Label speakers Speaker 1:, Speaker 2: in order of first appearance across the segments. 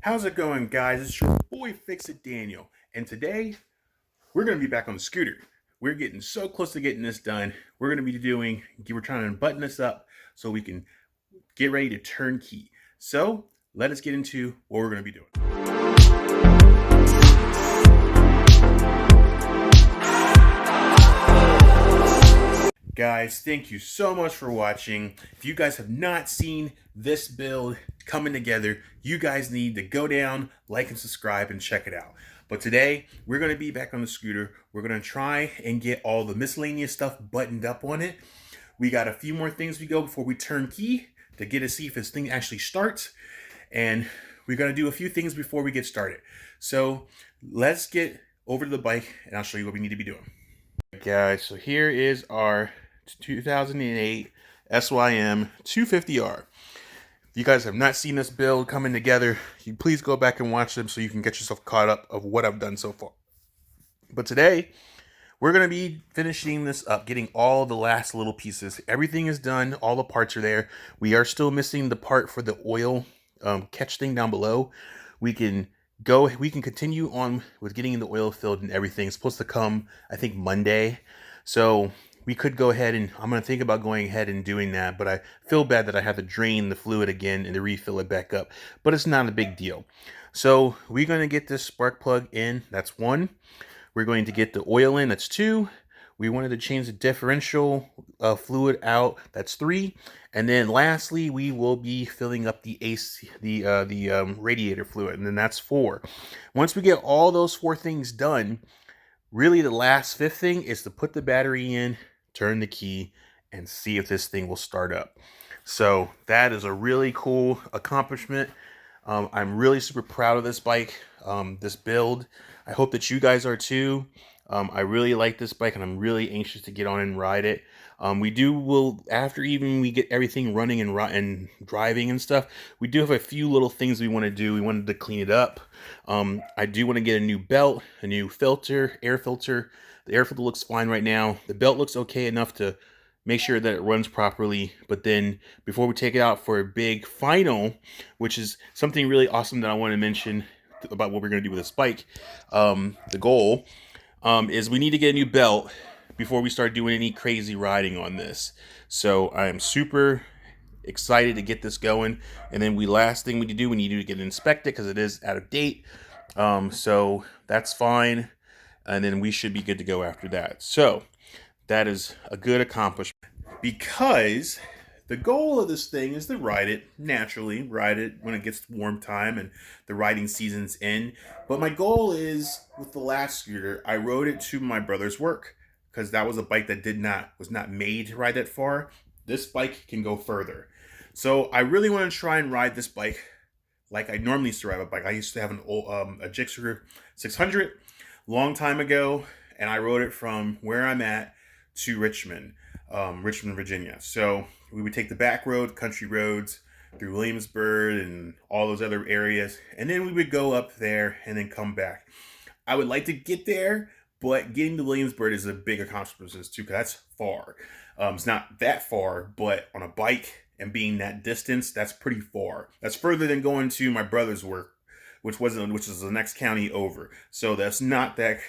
Speaker 1: How's it going, guys? It's your boy Fix It Daniel, and today we're going to be back on the scooter. We're getting so close to getting this done. We're trying to button this up so we can get ready to turnkey. So let us get into what we're going to be doing. Guys, thank you so much for watching. If you guys have not seen this build coming together, you guys need to go down, like and subscribe, and check it out. But today, we're going to be back on the scooter. We're going to try and get all the miscellaneous stuff buttoned up on it. We got a few more things we go before we turn key to see if this thing actually starts. And we're going to do a few things before we get started. So let's get over to the bike and I'll show you what we need to be doing. Guys, so here is our 2008 SYM 250R. If you guys have not seen this build coming together, you please go back and watch them so you can get yourself caught up of what I've done so far. But today, we're going to be finishing this up, getting all the last little pieces. Everything is done. All the parts are there. We are still missing the part for the oil catch thing down below. We can continue on with getting the oil filled and everything. It's supposed to come, I think, Monday. So we could go ahead and I'm going to think about going ahead and doing that, but I feel bad that I have to drain the fluid again and to refill it back up, but it's not a big deal. So we're going to get this spark plug in. That's one. We're going to get the oil in. That's two. We wanted to change the differential fluid out. That's three. And then lastly, we will be filling up the radiator fluid, and then that's four. Once we get all those four things done, really the last fifth thing is to put the battery in, turn the key, and see if this thing will start up. So that is a really cool accomplishment. I'm really super proud of this bike, this build. I hope that you guys are too. I really like this bike and I'm really anxious to get on and ride it. After even we get everything running and driving and stuff, we do have a few little things we want to do. We wanted to clean it up. I do want to get a new belt, a new filter, air filter. The air filter looks fine right now. The belt looks okay enough to make sure that it runs properly. But then before we take it out for a big final, which is something really awesome that I want to mention about what we're going to do with this bike, the goal is we need to get a new belt before we start doing any crazy riding on this. So I am super excited to get this going. And then last thing we need to get it inspected because it is out of date. So that's fine. And then we should be good to go after that. So that is a good accomplishment because the goal of this thing is to ride it naturally, ride it when it gets warm time and the riding season's in. But my goal is, with the last scooter, I rode it to my brother's work because that was a bike that was not made to ride that far. This bike can go further. So I really want to try and ride this bike like I normally used to ride a bike. I used to have an old a Gixxer 600 long time ago, and I rode it from where I'm at to Richmond, Virginia. So we would take the back road, country roads, through Williamsburg and all those other areas, and then we would go up there and then come back. I would like to get there, but getting to Williamsburg is a big accomplishment too, because that's far. It's not that far, but on a bike and being that distance, that's pretty far. That's further than going to my brother's work, which is the next county over. So that's not that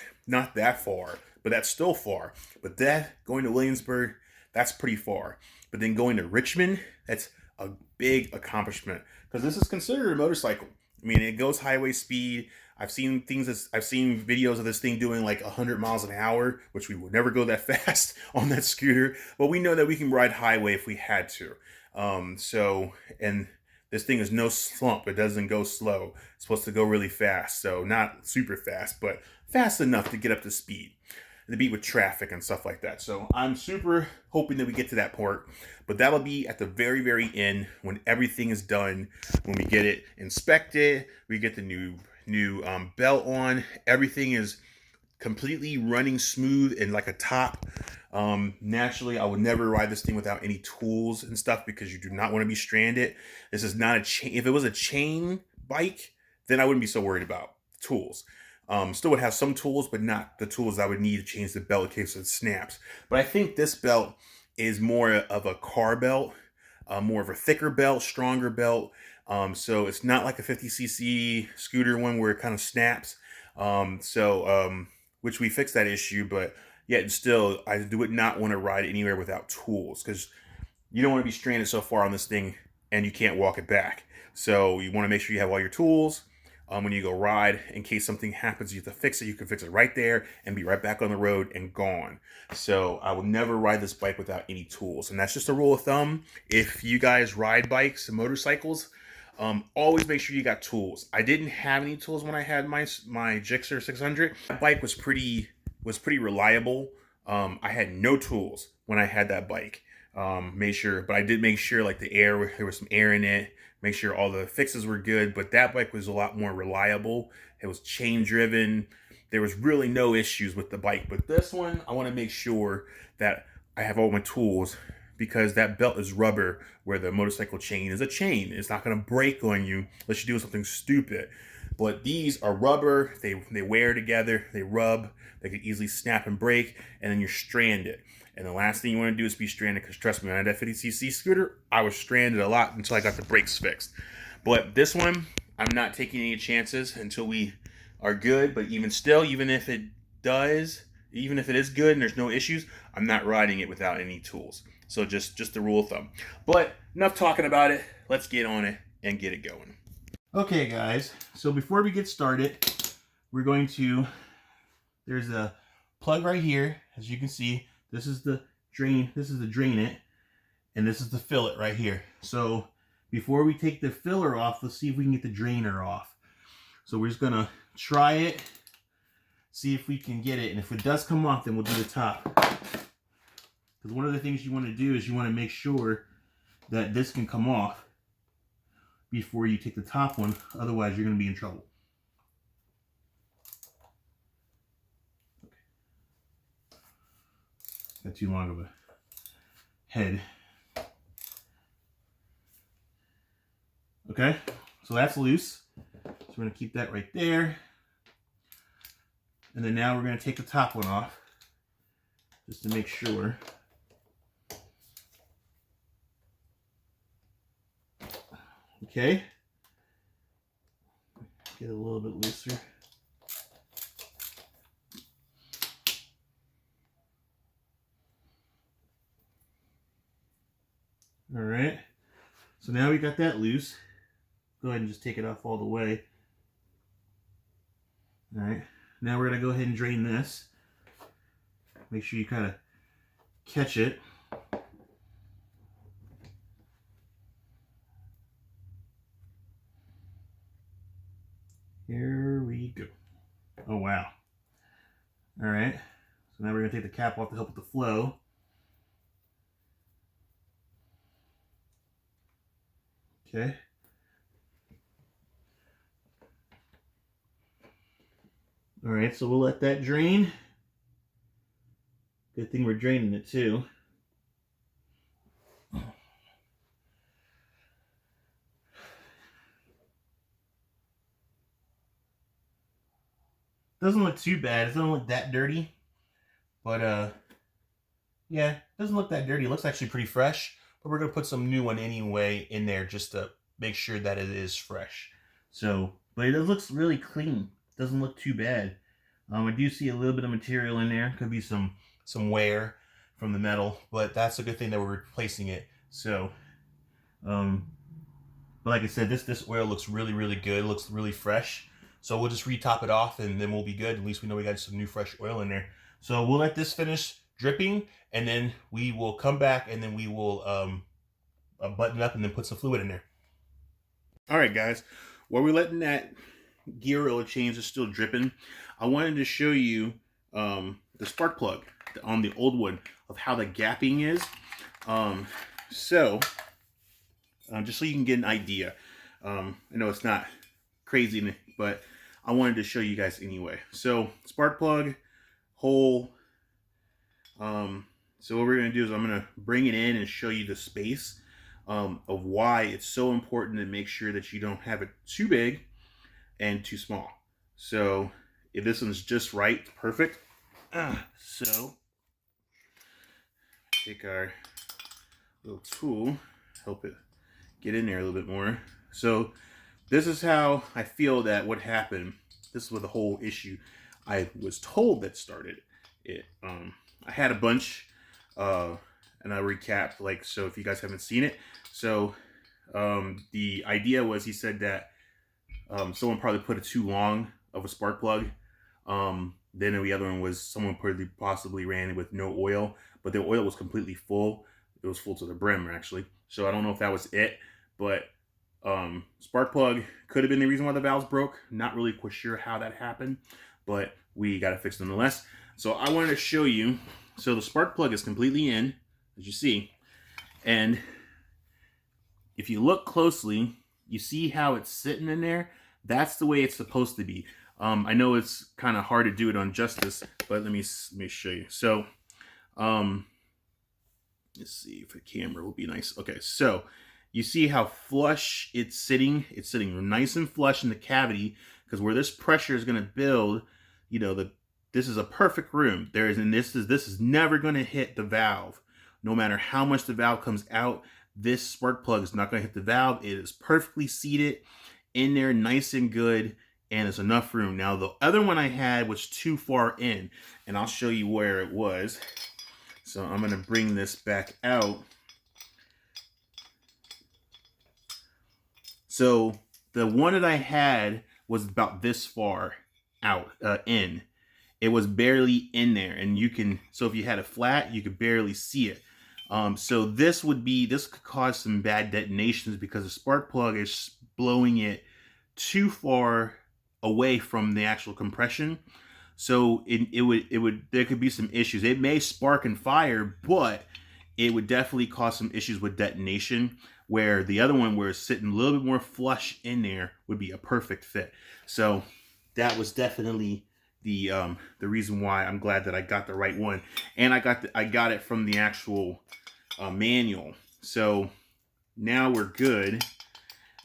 Speaker 1: far, but that's still far. But going to Williamsburg, that's pretty far. But then going to Richmond, that's a big accomplishment because this is considered a motorcycle. I mean, it goes highway speed. I've seen videos of this thing doing like 100 miles an hour, which we would never go that fast on that scooter. But we know that we can ride highway if we had to. And this thing is no slump. It doesn't go slow. It's supposed to go really fast. So not super fast, but fast enough to get up to speed, to beat with traffic and stuff like that. So I'm super hoping that we get to that part, but that'll be at the very, very end when everything is done. When we get it inspected, we get the new belt on. Everything is completely running smooth and like a top. Naturally, I would never ride this thing without any tools and stuff because you do not want to be stranded. This is not a chain. If it was a chain bike, then I wouldn't be so worried about tools. Still would have some tools, but not the tools I would need to change the belt in case it snaps. But I think this belt is more of a car belt, more of a thicker belt, stronger belt. So it's not like a 50cc scooter one where it kind of snaps. Which we fixed that issue, but yet still, I would not want to ride anywhere without tools, because you don't want to be stranded so far on this thing and you can't walk it back. So you want to make sure you have all your tools when you go ride. In case something happens, you have to fix it. You can fix it right there and be right back on the road and gone. So I will never ride this bike without any tools. And that's just a rule of thumb. If you guys ride bikes and motorcycles, always make sure you got tools. I didn't have any tools when I had my Gixxer 600. That bike was pretty reliable. I had no tools when I had that bike. But I did make sure like there was some air in it. Make sure all the fixes were good. But that bike was a lot more reliable. It was chain driven. There was really no issues with the bike. But this one, I want to make sure that I have all my tools, because that belt is rubber, where the motorcycle chain is a chain. It's not going to break on you unless you do something stupid. But these are rubber. They wear together. They rub. They could easily snap and break, and then you're stranded. And the last thing you want to do is be stranded, because trust me, when I had that 50cc scooter, I was stranded a lot until I got the brakes fixed. But this one, I'm not taking any chances until we are good. But even still, even if it is good and there's no issues, I'm not riding it without any tools. So just the rule of thumb. But enough talking about it. Let's get on it and get it going. Okay, guys. So before we get started, there's a plug right here, as you can see. This is the drain. This is the drain it, and this is the fillet right here. So before we take the filler off, let's see if we can get the drainer off. So we're just gonna try it, see if we can get it, and if it does come off, then we'll do the top. Because one of the things you want to do is you want to make sure that this can come off before you take the top one. Otherwise, you're going to be in trouble. Got too long of a head. Okay, so that's loose. So we're going to keep that right there. And then now we're going to take the top one off, just to make sure. Okay. Get it a little bit looser. All right. So now we got that loose. Go ahead and just take it off all the way. All right. Now we're going to go ahead and drain this. Make sure you kind of catch it. Here we go. Oh, wow. All right. So now we're going to take the cap off to help with the flow. Okay. All right, so we'll let that drain. Good thing we're draining it too. Doesn't look too bad. It doesn't look that dirty. But yeah, it doesn't look that dirty. It looks actually pretty fresh. But we're going to put some new one anyway in there just to make sure that it is fresh. So, but it looks really clean. It doesn't look too bad. I do see a little bit of material in there. Could be some wear from the metal, but that's a good thing that we're replacing it. So, but like I said, this oil looks really, really good. It looks really fresh. So we'll just retop it off and then we'll be good. At least we know we got some new fresh oil in there. So we'll let this finish dripping, and then we will come back and then we will button up and then put some fluid in there. All right, guys. While we're letting that gear oil change is still dripping, I wanted to show you the spark plug on the old one of how the gapping is. Just so you can get an idea. I know it's not crazy, but I wanted to show you guys anyway. So spark plug hole. So what we're going to do is I'm going to bring it in and show you the space of why it's so important to make sure that you don't have it too big and too small. So if this one's just right, perfect. So take our little tool, help it get in there a little bit more. So this is how I feel that what happened. This is what the whole issue I was told that started it. I had a bunch, and I recapped, like, so if you guys haven't seen it. So the idea was, he said that someone probably put it too long of a spark plug. Then the other one was someone possibly ran it with no oil, but the oil was completely full. It was full to the brim, actually. So I don't know if that was it, but spark plug could have been the reason why the valves broke. Not really quite sure how that happened, but we got it fixed nonetheless. So I wanted to show you. So the spark plug is completely in, as you see, and if you look closely, you see how it's sitting in there. That's the way it's supposed to be. I know it's kind of hard to do it on justice, but let me show you. So let's see if the camera will be nice. Okay, so you see how flush it's sitting. It's sitting nice and flush in the cavity, because where this pressure is going to build, you know, this is a perfect room. This is never going to hit the valve. No matter how much the valve comes out, this spark plug is not going to hit the valve. It is perfectly seated in there, nice and good, and it's enough room. Now, the other one I had was too far in, and I'll show you where it was. So I'm going to bring this back out. So the one that I had was about this far out, in. It was barely in there, and you can, so if you had it flat, you could barely see it. So this could cause some bad detonations, because the spark plug is blowing it too far away from the actual compression. So there could be some issues. It may spark and fire, but it would definitely cause some issues with detonation, where the other one, where it's sitting a little bit more flush in there, would be a perfect fit. So that was definitely the reason why I'm glad that I got the right one, and I got it from the actual manual. So now we're good.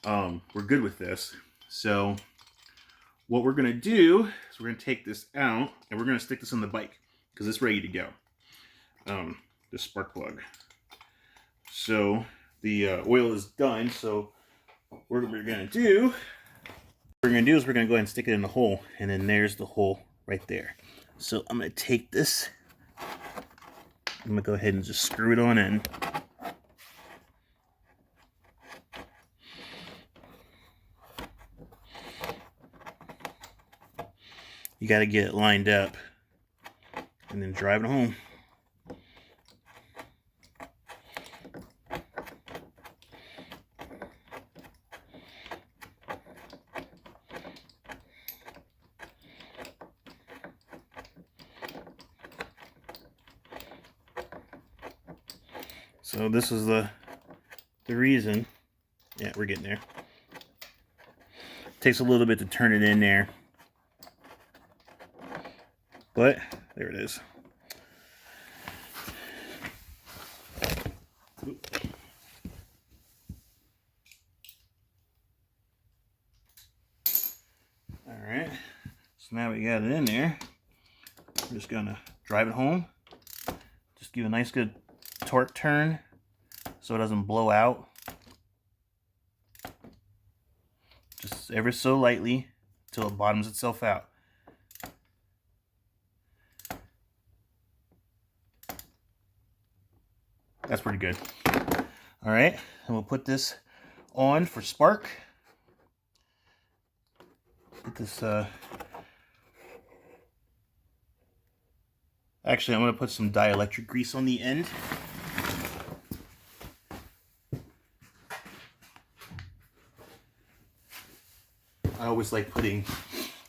Speaker 1: We're good with this. So what we're gonna do is we're gonna take this out, and we're gonna stick this on the bike, because it's ready to go. The spark plug. So the oil is done. So what we're gonna do is we're gonna go ahead and stick it in the hole, and then there's the hole right there. So I'm gonna take this. I'm gonna go ahead and just screw it on in. You got to get it lined up and then drive it home. So this is the reason. Yeah, we're getting there. Takes a little bit to turn it in there, but there it is. All right, so now we got it in there. We're just gonna drive it home. Just give a nice good torque turn so it doesn't blow out. Just ever so lightly till it bottoms itself out. That's pretty good. All right, and we'll put this on for spark. Get this, actually, I'm gonna put some dielectric grease on the end. I always like putting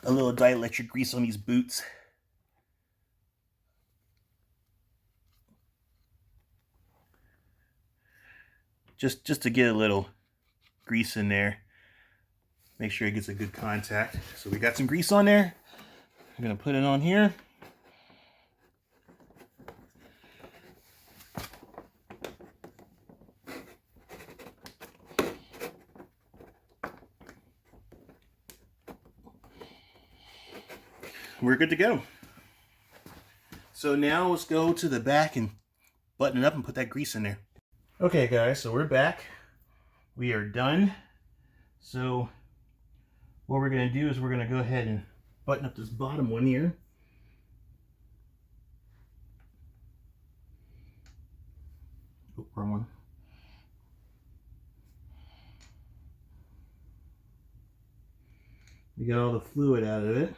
Speaker 1: a little dielectric grease on these boots. Just to get a little grease in there. Make sure it gets a good contact. So we got some grease on there. I'm gonna put it on here. We're good to go. So now let's go to the back and button it up and put that grease in there. Okay guys, so we're back. We are done. So what we're going to do is we're going to go ahead and button up this bottom one here. Oh, wrong one. We got all the fluid out of it.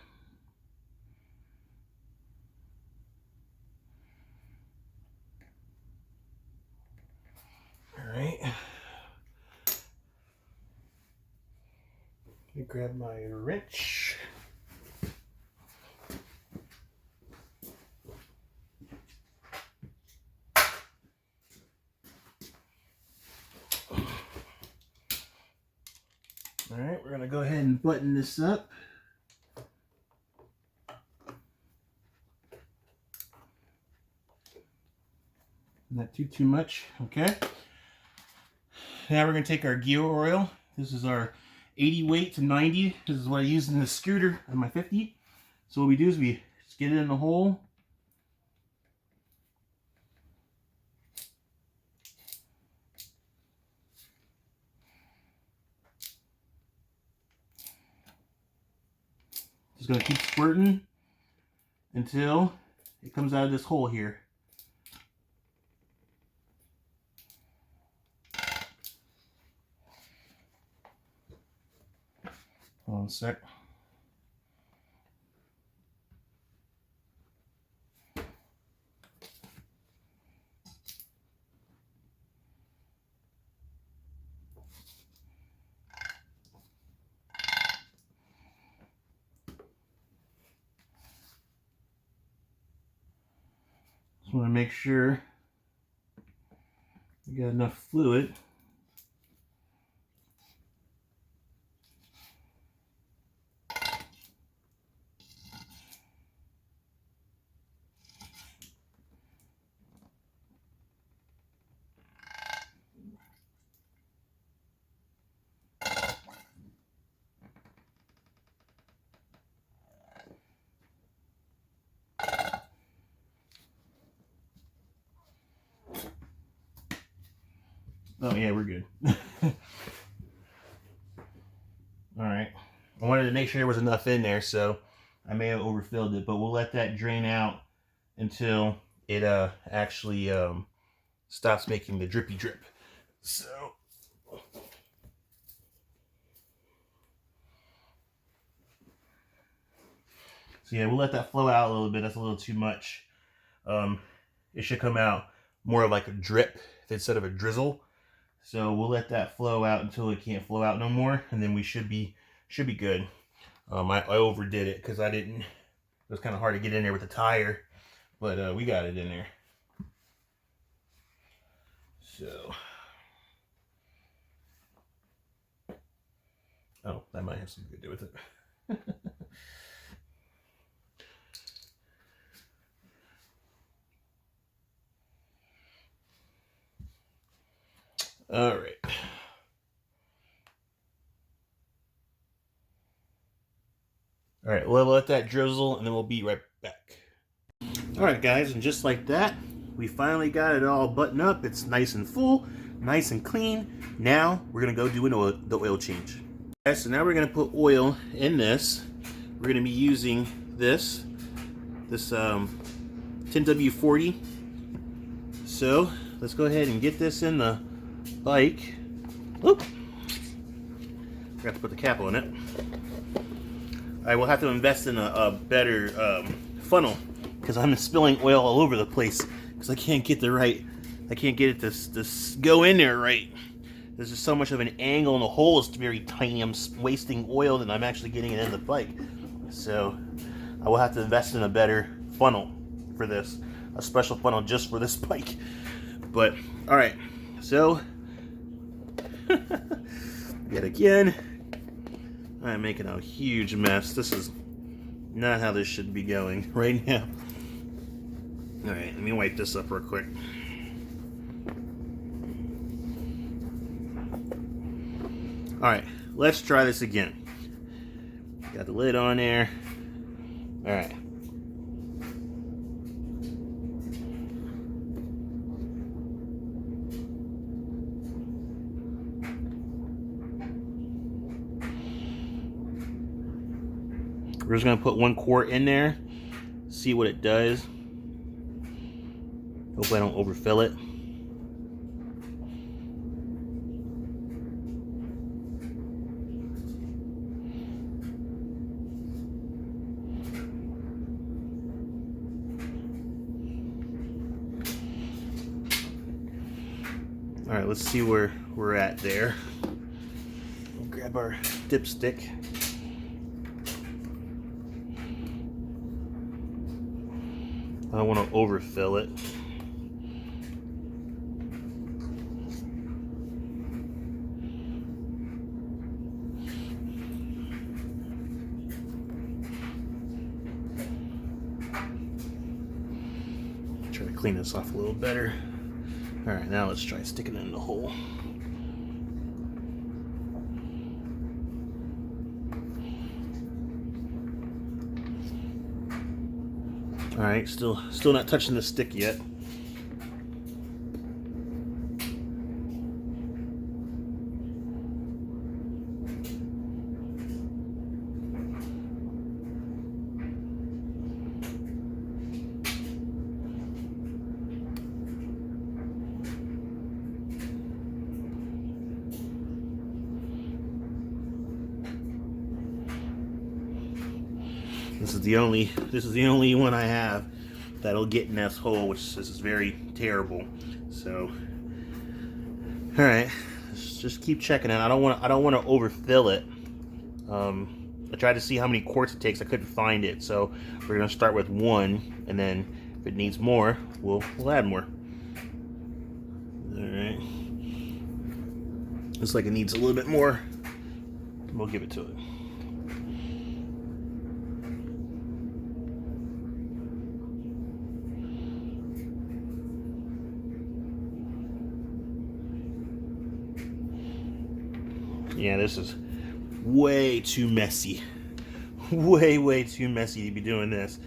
Speaker 1: All right. Let me grab my wrench. All right, we're gonna go ahead and button this up. Not too much, okay? Now we're gonna take our gear oil. This is our 80 weight to 90. This is what I use in the scooter on my 50. So what we do is we just get it in the hole. Just gonna keep squirting until it comes out of this hole here. Hold on a sec. Just want to make sure you got enough fluid. Oh yeah, we're good. Alright. I wanted to make sure there was enough in there, so I may have overfilled it, but we'll let that drain out until it actually stops making the drippy drip. So yeah, we'll let that flow out a little bit. That's a little too much. It should come out more of like a drip instead of a drizzle. So we'll let that flow out until it can't flow out no more, and then we should be good. I overdid it because it was kind of hard to get in there with the tire, but we got it in there. So, oh, that might have something to do with it. All right. All right, we'll let that drizzle, and then we'll be right back. All right, guys, and just like that, we finally got it all buttoned up. It's nice and full, nice and clean. Now we're gonna go do the oil change. Okay, so now we're gonna put oil in this. We're gonna be using this 10W40. So let's go ahead and get this in the bike. Whoop! Forgot to put the cap on it. I will have to invest in a better funnel because I'm spilling oil all over the place because I can't get it to go in there right. There's just so much of an angle and the hole is very tiny. I'm wasting oil and I'm actually getting it in the bike. So I will have to invest in a better funnel for this, a special funnel just for this bike. But all right, so yet again, I'm making a huge mess. This is not how this should be going right now. All right, let me wipe this up real quick. All right, let's try this again. Got the lid on there. All right. We're just gonna put 1 quart in there, see what it does. Hopefully I don't overfill it. All right, let's see where we're at there. We'll grab our dipstick. I don't want to overfill it. Try to clean this off a little better. All right, now let's try sticking it in the hole. All right, still not touching the stick yet. This is the only one I have that'll get in this hole, which is very terrible. So, all right, let's just keep checking it. I don't want to overfill it. I tried to see how many quarts it takes. I couldn't find it, so we're gonna start with 1, and then if it needs more, we'll add more. All right, looks like it needs a little bit more. We'll give it to it. Yeah, this is way too messy. Way too messy to be doing this.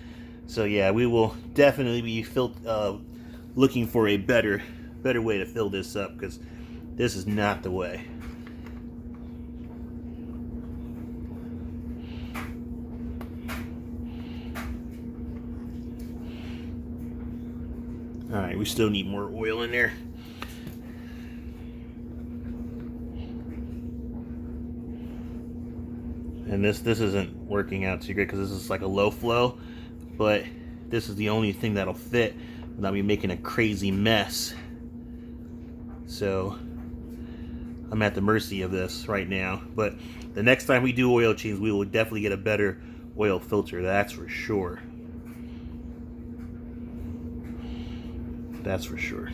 Speaker 1: So yeah, we will definitely be looking for a better way to fill this up, because this is not the way. All right, we still need more oil in there. And this isn't working out too great because this is like a low flow, but this is the only thing that'll fit without me making a crazy mess. So I'm at the mercy of this right now. But the next time we do oil change, we will definitely get a better oil filter, that's for sure. That's for sure.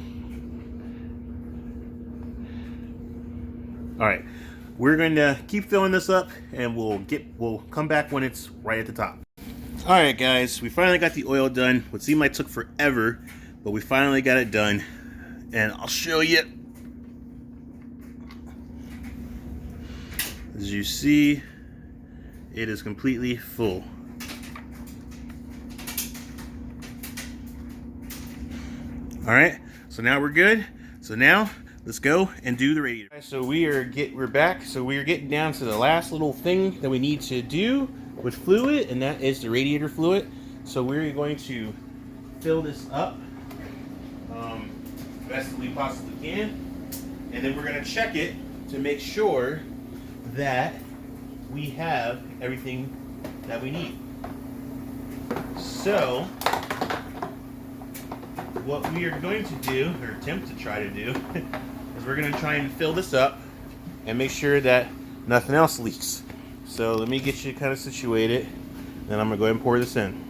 Speaker 1: All right. We're going to keep filling this up, and we'll come back when it's right at the top. All right, guys, we finally got the oil done. What seemed like took forever, but we finally got it done, and I'll show you. As you see, it is completely full. All right, so now we're good. So now let's go and do the radiator. So we're back. So we are getting down to the last little thing that we need to do with fluid, and that is the radiator fluid. So we're going to fill this up best that we possibly can, and then we're going to check it to make sure that we have everything that we need. So what we are going to do, or attempt to try to do, is we're going to try and fill this up and make sure that nothing else leaks. So let me get you kind of situated, then I'm going to go ahead and pour this in.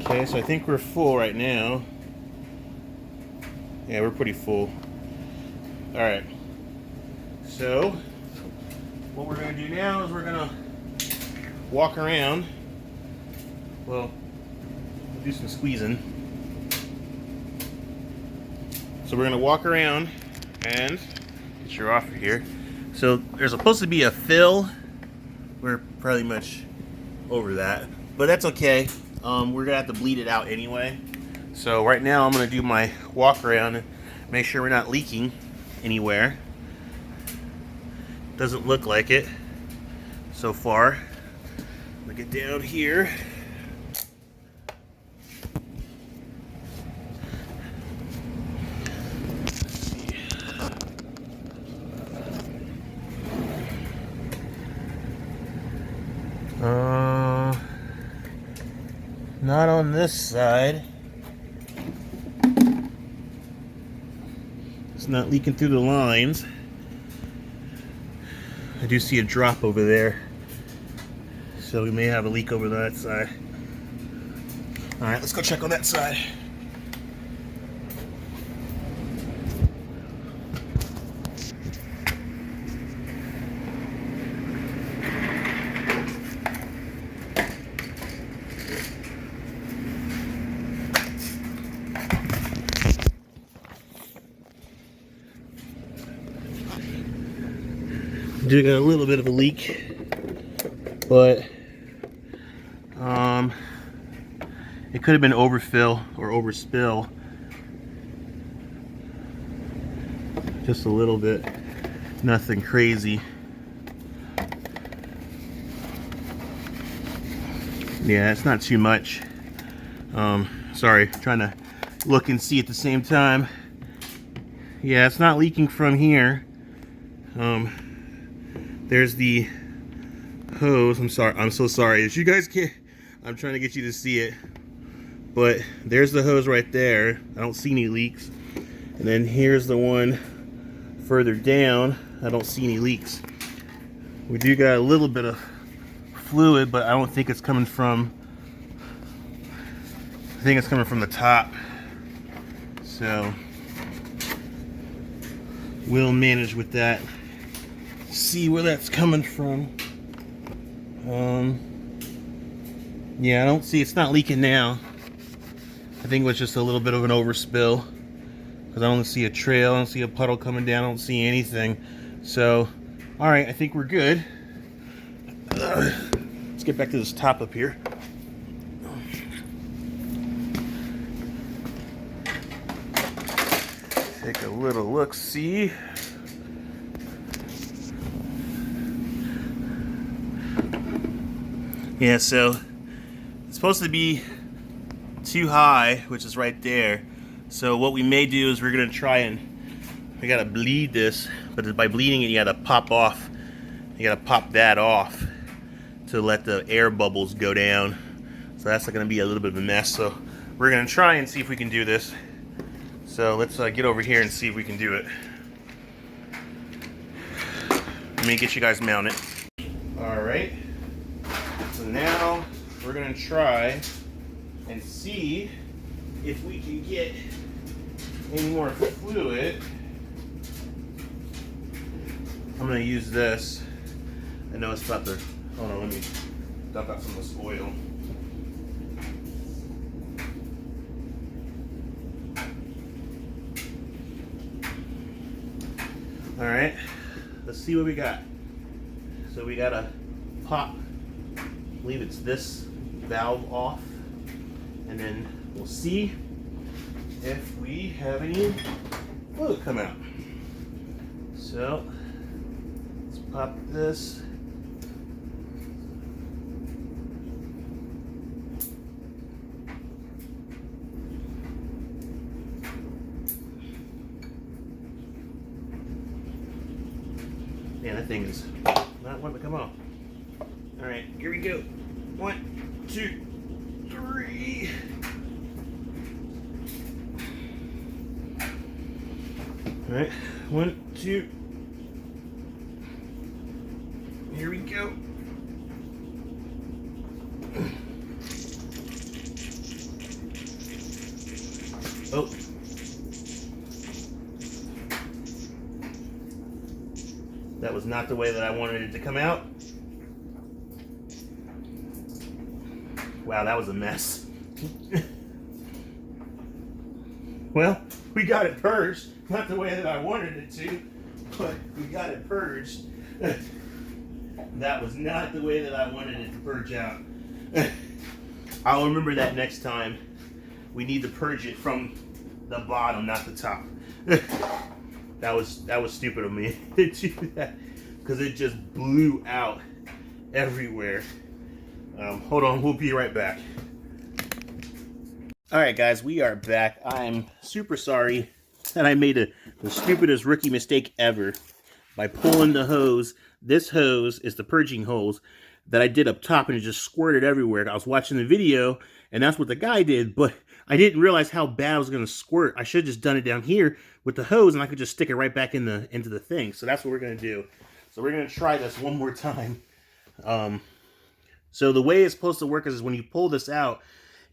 Speaker 1: Okay, so I think we're full right now. Yeah, we're pretty full. Alright. So So what we're going to do now is we're going to walk around. Well, we'll do some squeezing. So we're going to walk around and get your offer here. So there's supposed to be a fill. We're pretty much over that, but that's okay. We're gonna have to bleed it out anyway. So right now I'm gonna do my walk around and make sure we're not leaking anywhere. Doesn't look like it so far. Look it down here. Not on this side. It's not leaking through the lines. I do see a drop over there, so we may have a leak over that side. Alright, let's go check on that side. Do got a little bit of a leak, but it could have been overfill or overspill, just a little bit, nothing crazy. Yeah, it's not too much. Sorry, trying to look and see at the same time. Yeah, it's not leaking from here. There's the hose. I'm sorry. I'm so sorry. As you guys can't, I'm trying to get you to see it. But there's the hose right there. I don't see any leaks. And then here's the one further down. I don't see any leaks. We do got a little bit of fluid, but I don't think it's coming from, I think it's coming from the top. So we'll manage with that. See where that's coming from. Yeah, I don't see, it's not leaking now. I think it was just a little bit of an overspill, because I don't see a trail, I don't see a puddle coming down, I don't see anything. So, alright, I think we're good. Let's get back to this top up here. Take a little look-see. Yeah, so it's supposed to be too high, which is right there. So what we may do is we're gonna try and, we gotta bleed this, but by bleeding it, you gotta pop off. You gotta pop that off to let the air bubbles go down. So that's gonna be a little bit of a mess. So we're gonna try and see if we can do this. So let's get over here and see if we can do it. Let me get you guys mounted. All right. So now we're gonna try and see if we can get any more fluid. I'm gonna use this. I know it's about to, hold on, let me dump out some of this oil. All right, let's see what we got. So we gotta pop, I believe it's this valve off, and then we'll see if we have any fluid come out. So let's pop this. Man, that thing is not wanting to come off. All right, here we go. 1, 2, 3. All right, 1, 2. Here we go. Oh. That was not the way that I wanted it to come out. Wow, that was a mess. Well, we got it purged. Not the way that I wanted it to, but we got it purged. That was not the way that I wanted it to purge out. I'll remember that next time. We need to purge it from the bottom, not the top. That was stupid of me to do that, because it just blew out everywhere. Hold on, we'll be right back. Alright guys, we are back. I'm super sorry that I made the stupidest rookie mistake ever by pulling the hose. This hose is the purging hose that I did up top, and it just squirted everywhere. I was watching the video, and that's what the guy did, but I didn't realize how bad I was going to squirt. I should have just done it down here with the hose, and I could just stick it right back into the thing. So that's what we're going to do. So we're going to try this one more time. So the way it's supposed to work is when you pull this out,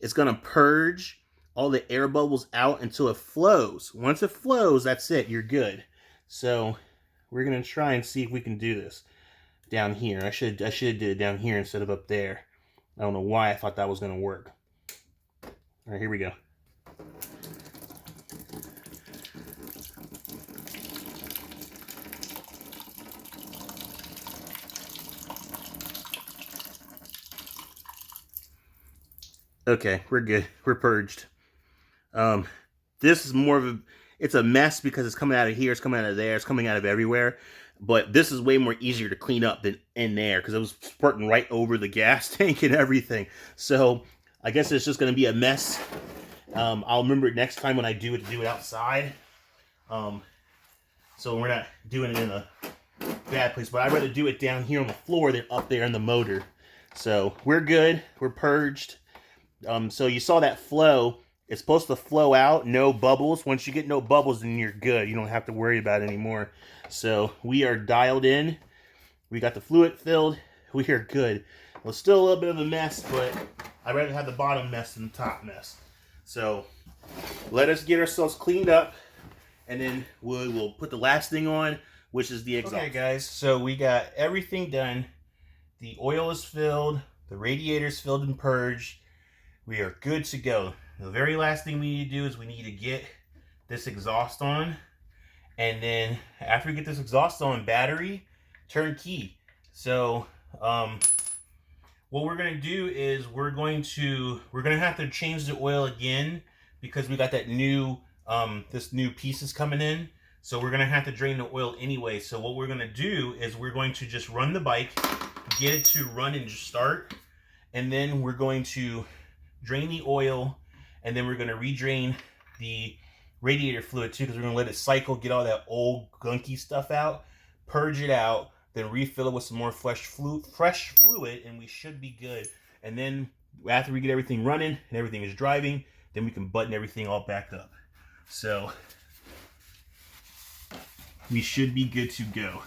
Speaker 1: it's going to purge all the air bubbles out until it flows. Once it flows, that's it. You're good. So we're going to try and see if we can do this down here. I should have did it down here instead of up there. I don't know why I thought that was going to work. All right, here we go. Okay, we're good. We're purged. This is more of a, it's a mess because it's coming out of here, it's coming out of there, it's coming out of everywhere. But this is way more easier to clean up than in there, because it was squirting right over the gas tank and everything. So I guess it's just going to be a mess. I'll remember it next time when I do it to do it outside. So we're not doing it in a bad place. But I'd rather do it down here on the floor than up there in the motor. So we're good. We're purged. So you saw that flow. It's supposed to flow out, no bubbles. Once you get no bubbles, then you're good. You don't have to worry about it anymore. So we are dialed in. We got the fluid filled. We are good. Well, still a little bit of a mess, but I'd rather have the bottom mess than the top mess. So let us get ourselves cleaned up, and then we'll put the last thing on, which is the exhaust. Okay, guys, so we got everything done. The oil is filled. The radiator's filled and purged. We are good to go. The very last thing we need to do is we need to get this exhaust on. And then after we get this exhaust on, battery, turnkey. So what we're going to do is we're going to have to change the oil again, because we got that new, this new pieces coming in. So we're going to have to drain the oil anyway. So what we're going to do is we're going to just run the bike, get it to run and start. And then we're going to drain the oil, and then we're going to redrain the radiator fluid too, because we're going to let it cycle, get all that old gunky stuff out, purge it out, then refill it with some more fresh fluid, and we should be good. And then after we get everything running and everything is driving, then we can button everything all back up. So we should be good to go.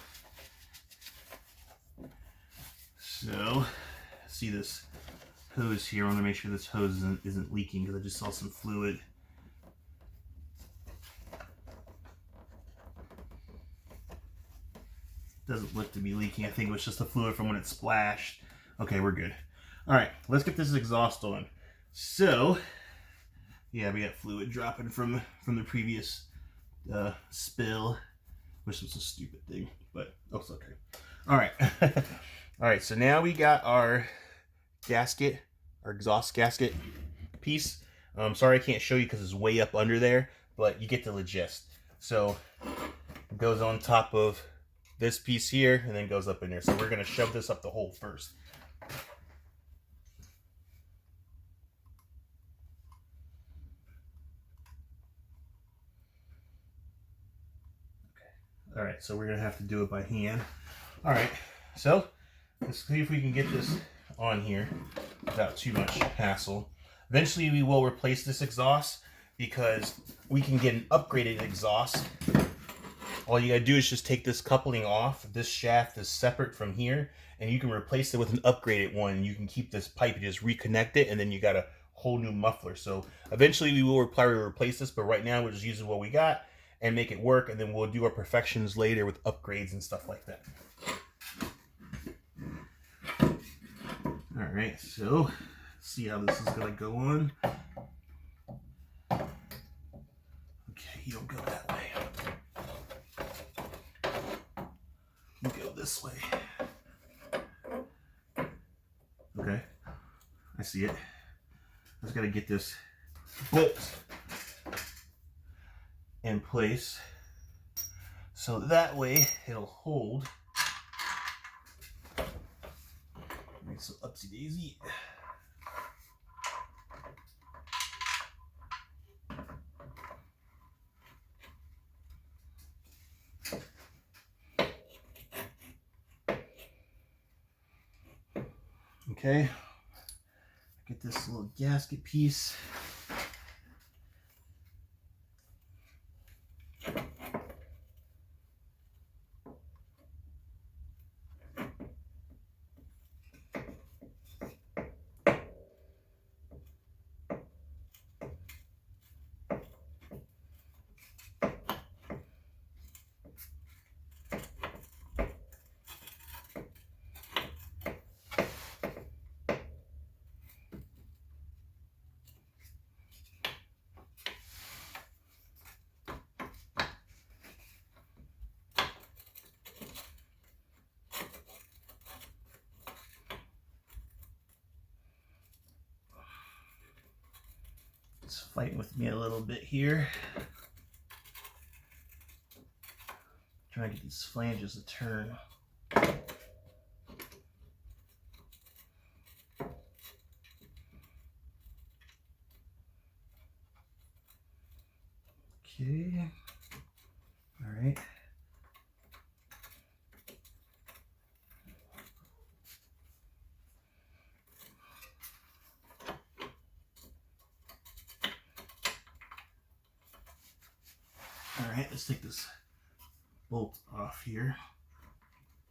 Speaker 1: So see this hose here. I want to make sure this hose isn't leaking, because I just saw some fluid. Doesn't look to be leaking. I think it was just the fluid from when it splashed. Okay, we're good. All right, let's get this exhaust on. So, yeah, we got fluid dropping from the previous spill, which was a stupid thing, but oh, it's okay. All right, all right. So now we got our gasket, our exhaust gasket piece. Sorry I can't show you because it's way up under there, but you get the gist. So it goes on top of this piece here and then goes up in there. So we're going to shove this up the hole first. Okay. All right, so we're going to have to do it by hand. All right, so let's see if we can get this on here without too much hassle. Eventually we will replace this exhaust, because we can get an upgraded exhaust. All you gotta do is just take this coupling off. This shaft is separate from here, and you can replace it with an upgraded one. You can keep this pipe, you just reconnect it, and then you got a whole new muffler. So eventually we will probably replace this, but right now we're just using what we got. and make it work, and then we'll do our perfections later with upgrades and stuff like that. All right, so see how this is gonna go on. Okay, you don't go that way. You go this way. Okay, I see it. I just gotta get this bolt in place so that way it'll hold. Make some upsy daisy. Okay, get this little gasket piece. It's fighting with me a little bit here. Trying to get these flanges to turn. Okay. All right. All right, let's take this bolt off here.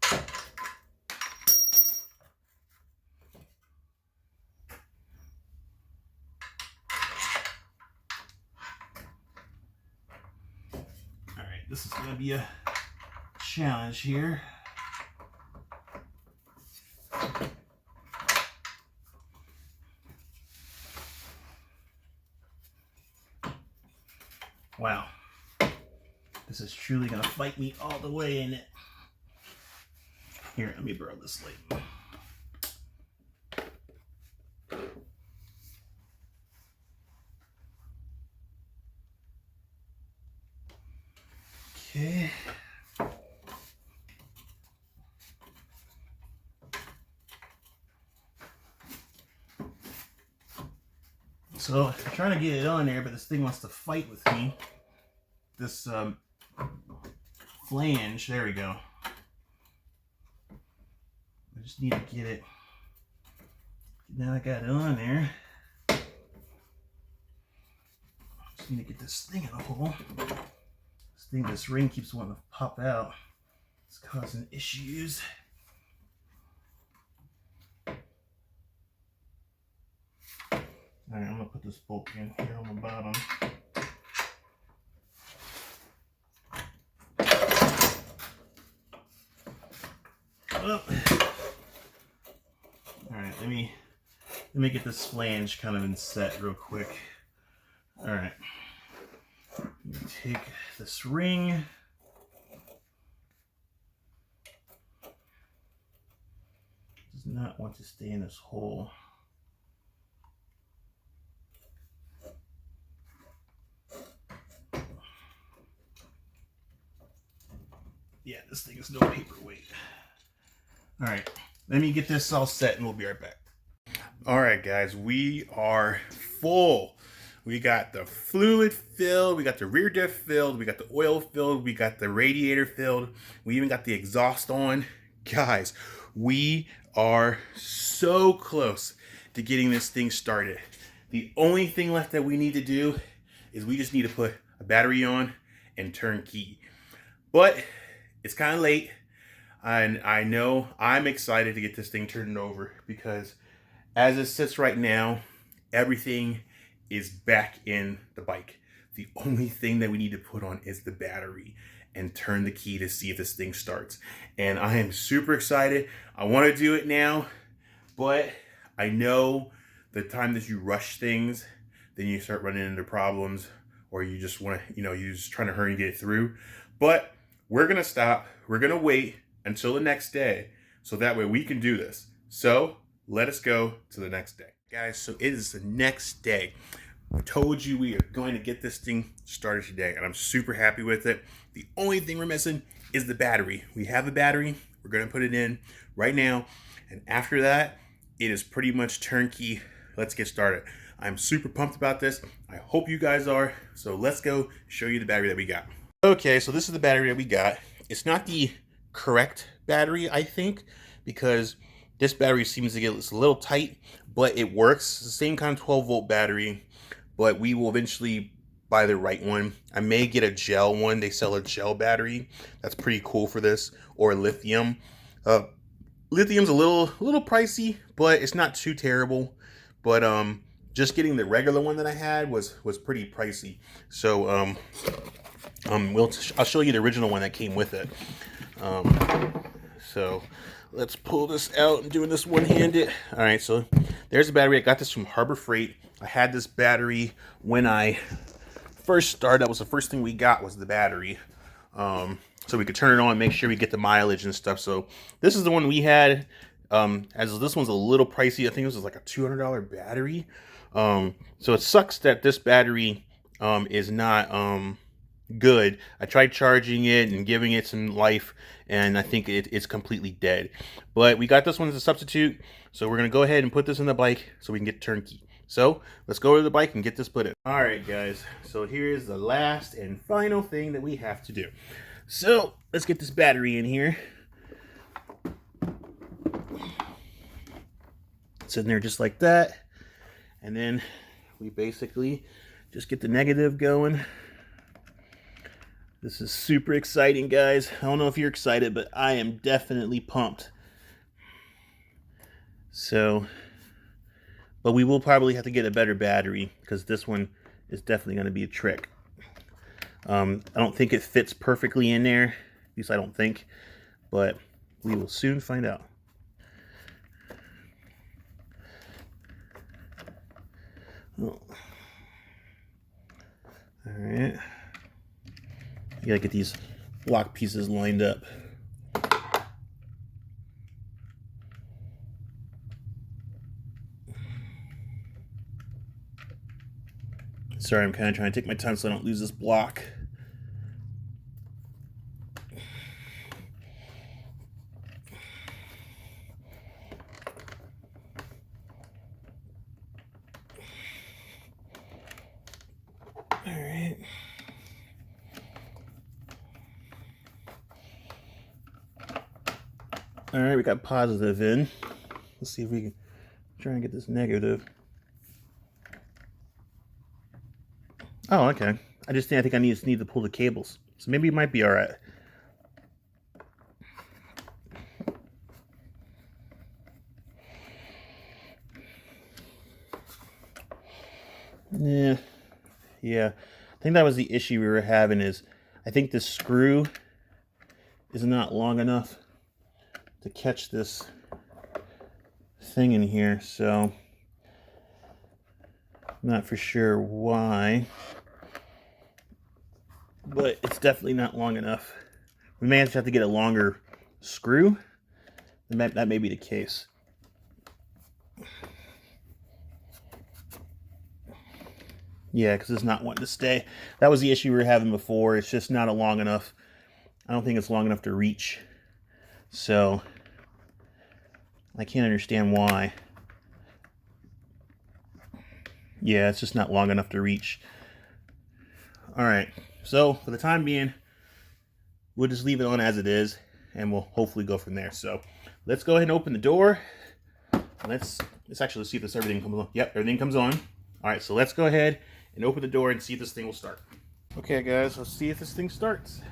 Speaker 1: All right, this is gonna be a challenge here. Wow. This is truly gonna fight me all the way, ain't it? Here, let me borrow this light. Okay. So I'm trying to get it on there, but this thing wants to fight with me. This flange, there we go. I just need to get it. Now I got it on there. Just need to get this thing in a hole. This ring keeps wanting to pop out. It's causing issues. All right, I'm gonna put this bolt in here on the bottom. Oh. All right, let me get this flange kind of in set real quick. All right, let me take this ring. Does not want to stay in this hole. Yeah, this thing is no paperweight. All right, let me get this all set and we'll be right back. All right, guys, we are full. We got the fluid filled, we got the rear diff filled, we got the oil filled, we got the radiator filled, we even got the exhaust on. Guys, we are so close to getting this thing started. The only thing left that we need to do is we just need to put a battery on and turn key. But it's kind of late, and I know I'm excited to get this thing turned over because as it sits right now, everything is back in the bike. The only thing that we need to put on is the battery and turn the key to see if this thing starts. And I am super excited. I want to do it now, but I know the time that you rush things, then you start running into problems, or you just want to, you're just trying to hurry and get it through. But we're going to stop. We're going to wait until the next day, so that way we can do this. So let us go to the next day. Guys, so it is the next day. I told you we are going to get this thing started today, and I'm super happy with it. The only thing we're missing is the battery. We have a battery. We're going to put it in right now, and after that, it is pretty much turnkey. Let's get started. I'm super pumped about this. I hope you guys are. So let's go show you the battery that we got. Okay, so this is the battery that we got. It's not the correct battery, I think, because this battery seems to get a little tight, but it works. It's the same kind of 12-volt battery, but we will eventually buy the right one. I may get a gel one. They sell a gel battery. That's pretty cool for this, or lithium. Lithium's a little pricey, but it's not too terrible. But just getting the regular one that I had was pretty pricey. So I'll show you the original one that came with it. So let's pull this out. I'm doing this one-handed. All right, so there's the battery. I got this from Harbor Freight. I had this battery when I first started. That was the first thing we got, was the battery. So we could turn it on and make sure we get the mileage and stuff. So this is the one we had. As this one's a little pricey. I think this was like a $200 battery. So it sucks that this battery is not good. I tried charging it and giving it some life, and I think it's completely dead. But we got this one as a substitute, so we're gonna go ahead and put this in the bike so we can get turnkey. So let's go to the bike and get this put in. All right, guys, so here's the last and final thing that we have to do. So let's get this battery in here. It's in there just like that, and then we basically just get the negative going. This is super exciting, guys. I don't know if you're excited, but I am definitely pumped. So, but we will probably have to get a better battery, because this one is definitely going to be a trick. I don't think it fits perfectly in there. At least I don't think, but we will soon find out. Oh. All right. You gotta get these block pieces lined up. Sorry, I'm kind of trying to take my time so I don't lose this block. All right. All right, we got positive in. Let's see if we can try and get this negative. Oh, okay. I think I need to pull the cables. So maybe it might be all right. Yeah. I think that was the issue we were having, is I think the screw is not long enough to catch this thing in here, so I'm not for sure why, but it's definitely not long enough. We may have to get a longer screw. That may be the case. Yeah, because it's not wanting to stay. That was the issue we were having before. It's just not long enough. I don't think it's long enough to reach. So I can't understand why. Yeah, it's just not long enough to reach. All right, so for the time being, we'll just leave it on as it is, and we'll hopefully go from there. So let's go ahead and open the door. Let's actually see if everything comes on. Yep, everything comes on. All right, so let's go ahead and open the door and see if this thing will start. Okay, guys, let's see if this thing starts.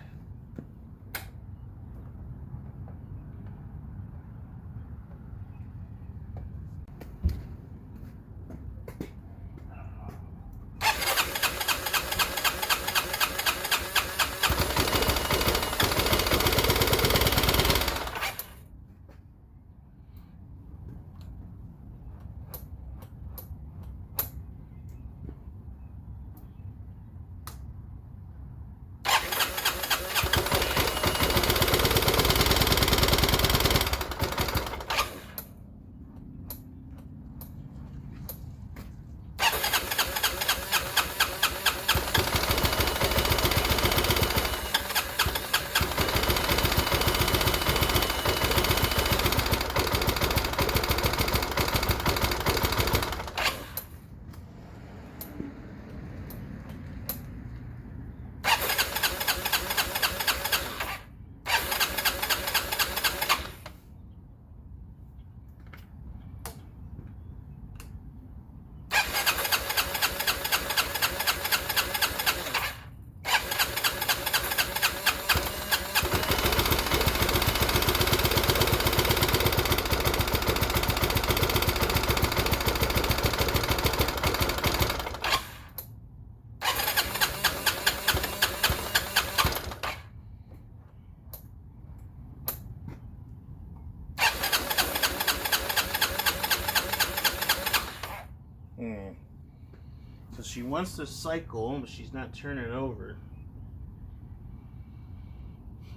Speaker 1: she wants to cycle, but she's not turning over.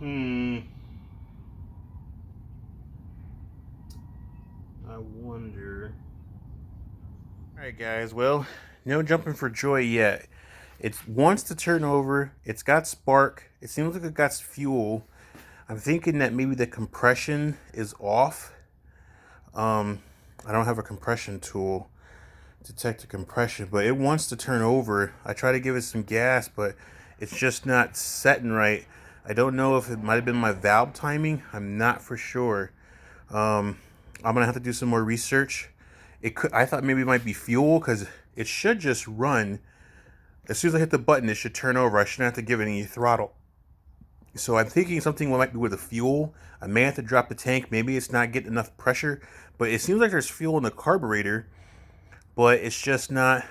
Speaker 1: I wonder. Alright guys, well, no jumping for joy yet. It wants to turn over. It's got spark. It seems like it got fuel. I'm thinking that maybe the compression is off. I don't have a compression tool to detect the compression, but it wants to turn over. I try to give it some gas, but it's just not setting right. I don't know if it might have been my valve timing. I'm not for sure. I'm gonna have to do some more research. I thought maybe it might be fuel, because it should just run. As soon as I hit the button, it should turn over. I shouldn't have to give it any throttle. So I'm thinking something might be with the fuel. I may have to drop the tank. Maybe it's not getting enough pressure, but it seems like there's fuel in the carburetor, but it's just not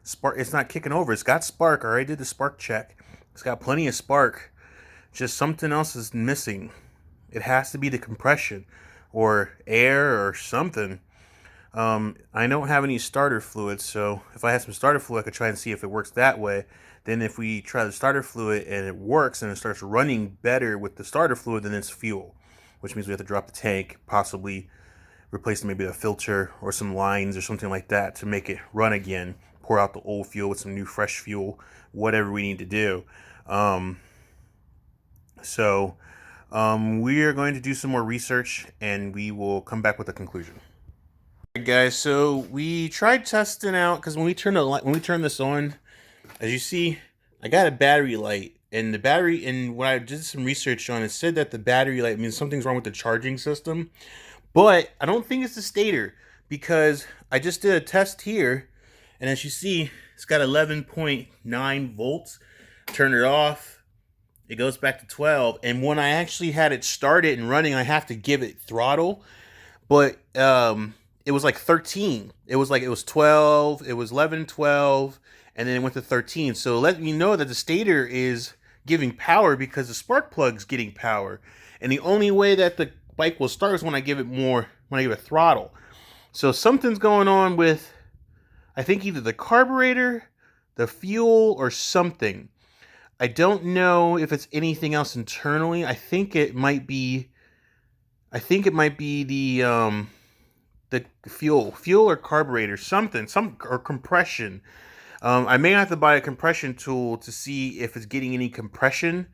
Speaker 1: spark. It's not kicking over. It's got spark. I already did the spark check. It's got plenty of spark. Just something else is missing. It has to be the compression or air or something. I don't have any starter fluid, so if I had some starter fluid, I could try and see if it works that way. Then if we try the starter fluid and it works and it starts running better with the starter fluid, then it's fuel, which means we have to drop the tank, possibly replace maybe a filter or some lines or something like that to make it run again. Pour out the old fuel with some new fresh fuel, whatever we need to do. We are going to do some more research and we will come back with a conclusion. Alright guys, so we tried testing out, because when we turn this on, as you see, I got a battery light, and the battery, and when I did some research on it, said that the battery light means something's wrong with the charging system, but I don't think it's the stator, because I just did a test here, and as you see, it's got 11.9 volts. Turn it off, it goes back to 12, and when I actually had it started and running, I have to give it throttle, but it was like 13. It was 12, it was 11, 12, and then it went to 13. So let me know that the stator is giving power because the spark plug's getting power. And the only way that the bike will start is when I give it throttle. So something's going on with, I think, either the carburetor, the fuel, or something. I don't know if it's anything else internally. I think it might be the fuel or carburetor, or compression. I may have to buy a compression tool to see if it's getting any compression.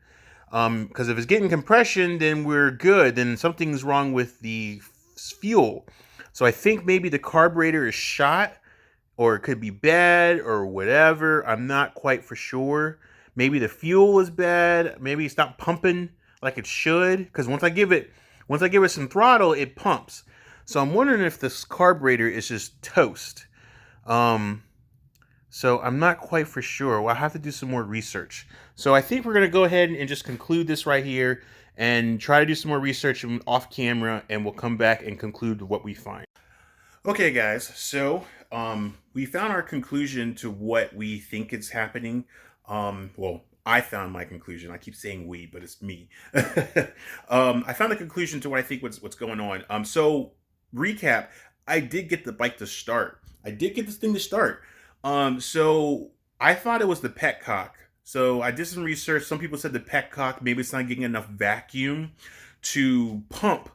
Speaker 1: Because if it's getting compression, then we're good. Then something's wrong with the fuel. So I think maybe the carburetor is shot, or it could be bad, or whatever. I'm not quite for sure. Maybe the fuel is bad. Maybe it's not pumping like it should. Because once I give it some throttle, it pumps. So I'm wondering if this carburetor is just toast. So I'm not quite for sure. Well, I'll have to do some more research. So I think we're going to go ahead and just conclude this right here and try to do some more research off camera, and we'll come back and conclude what we find. Okay, guys. So we found our conclusion to what we think is happening. Well, I found my conclusion. I keep saying we, but it's me. I found the conclusion to what I think what's going on. So recap, I did get the bike to start. I did get this thing to start. So I thought it was the petcock. So I did some research. Some people said the petcock, maybe it's not getting enough vacuum to pump.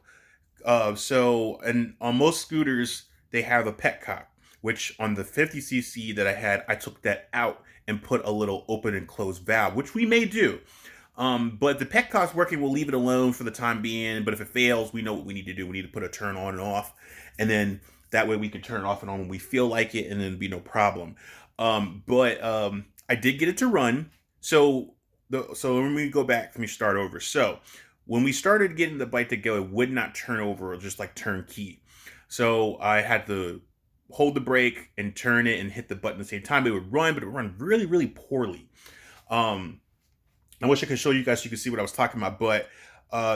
Speaker 1: And on most scooters, they have a petcock, which on the 50cc that I had, I took that out and put a little open and closed valve, which we may do. But the petcock's working, we'll leave it alone for the time being. But if it fails, we know what we need to do. We need to put a turn on and off. And then that way we can turn it off and on when we feel like it, and then it'd be no problem. I did get it to run. So let me go back. Let me start over. So when we started getting the bike to go, it would not turn over, or just like turn key. So I had to hold the brake and turn it and hit the button at the same time. It would run, but it would run really, really poorly. I wish I could show you guys so you could see what I was talking about. But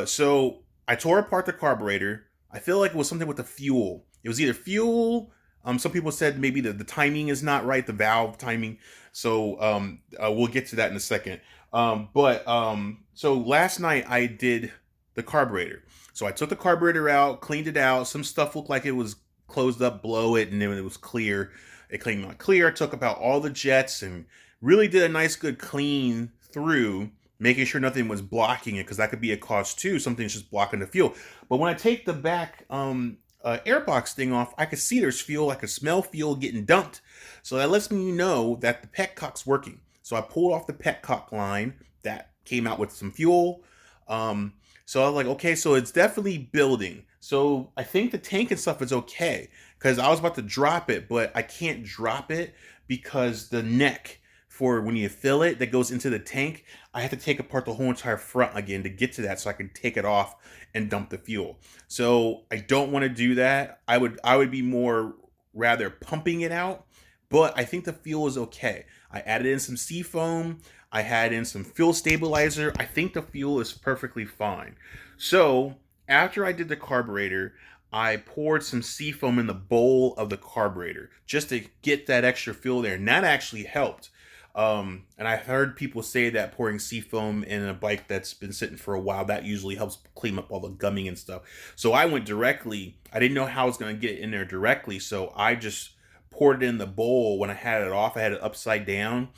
Speaker 1: so I tore apart the carburetor. I feel like it was something with the fuel. It was either fuel. Some people said maybe the timing is not right, the valve timing. So we'll get to that in a second. So last night I did the carburetor. So I took the carburetor out, cleaned it out. Some stuff looked like it was closed up below it, and then it was clear. It came out clear. I took about all the jets and really did a nice good clean through, making sure nothing was blocking it, because that could be a cause too. Something's just blocking the fuel. But when I take the back airbox thing off, I could see there's fuel. I could smell fuel getting dumped. So that lets me know that the petcock's working. So I pulled off the petcock line that came out with some fuel. So I was like, okay, so it's definitely building. So I think the tank and stuff is okay, because I was about to drop it, but I can't drop it because the neck for when you fill it that goes into the tank, I have to take apart the whole entire front again to get to that, so I can take it off and dump the fuel. So I don't want to do that. I would be more rather pumping it out, but I think the fuel is okay. I added in some seafoam. I had in some fuel stabilizer. I think the fuel is perfectly fine. So after I did the carburetor, I poured some seafoam in the bowl of the carburetor just to get that extra fuel there, and that actually helped. And I heard people say that pouring seafoam in a bike that's been sitting for a while, that usually helps clean up all the gumming and stuff. So I went directly. I didn't know how I was going to get it in there directly, so I just poured it in the bowl. When I had it off, I had it upside down.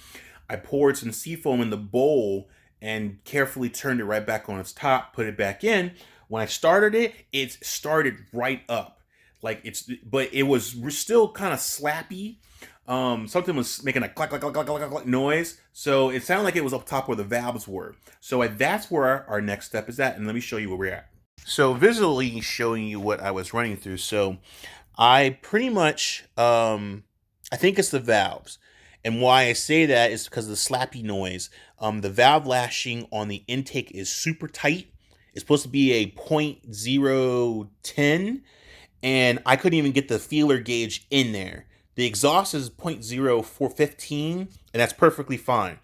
Speaker 1: I poured some seafoam in the bowl and carefully turned it right back on its top, put it back in. When I started it, it started right up. But it was still kind of slappy. Something was making a clack, clack, clack, clack, clack, clack noise. So it sounded like it was up top where the valves were. So that's where our next step is at. And let me show you where we're at. So visually showing you what I was running through. So I pretty much, I think it's the valves. And why I say that is because of the slappy noise. The valve lashing on the intake is super tight. It's supposed to be a 0.010, and I couldn't even get the feeler gauge in there. The exhaust is 0.0415, and that's perfectly fine.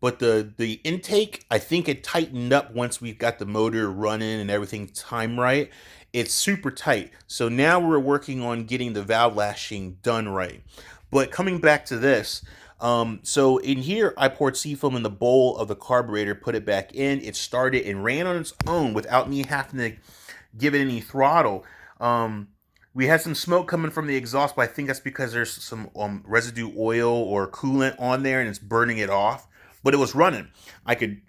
Speaker 1: But the intake, I think it tightened up once we've got the motor running and everything timed right. It's super tight. So now we're working on getting the valve lashing done right. But coming back to this, so in here, I poured seafoam in the bowl of the carburetor, put it back in. It started and ran on its own without me having to give it any throttle. We had some smoke coming from the exhaust, but I think that's because there's some residue oil or coolant on there and it's burning it off. But it was running. I could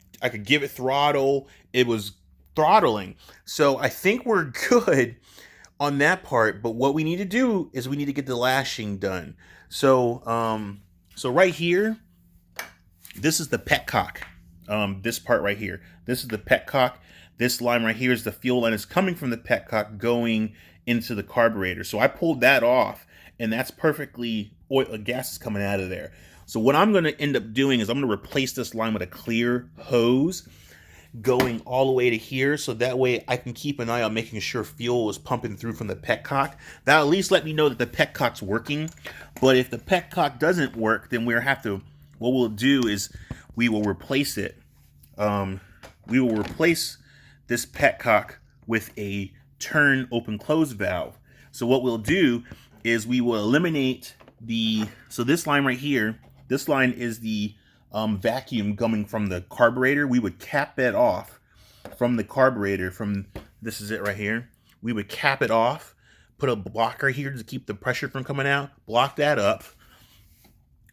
Speaker 1: give it throttle. It was throttling. So I think we're good on that part. But what we need to do is we need to get the lashing done. So so right here, this is the petcock. This part right here. This is the petcock. This line right here is the fuel line. It's coming from the petcock going into the carburetor. So I pulled that off, and that's perfectly oil. Gas is coming out of there. So what I'm going to end up doing is I'm going to replace this line with a clear hose going all the way to here, so that way I can keep an eye on making sure fuel is pumping through from the petcock. That'll at least let me know that the petcock's working. But if the petcock doesn't work, then what we'll do is we will replace it. We will replace this petcock with a turn open close valve. So what we'll do is we will eliminate so this line right here, this line is the vacuum coming from the carburetor. We would cap that off from the carburetor. This is it right here. We would cap it off, put a blocker here to keep the pressure from coming out, block that up.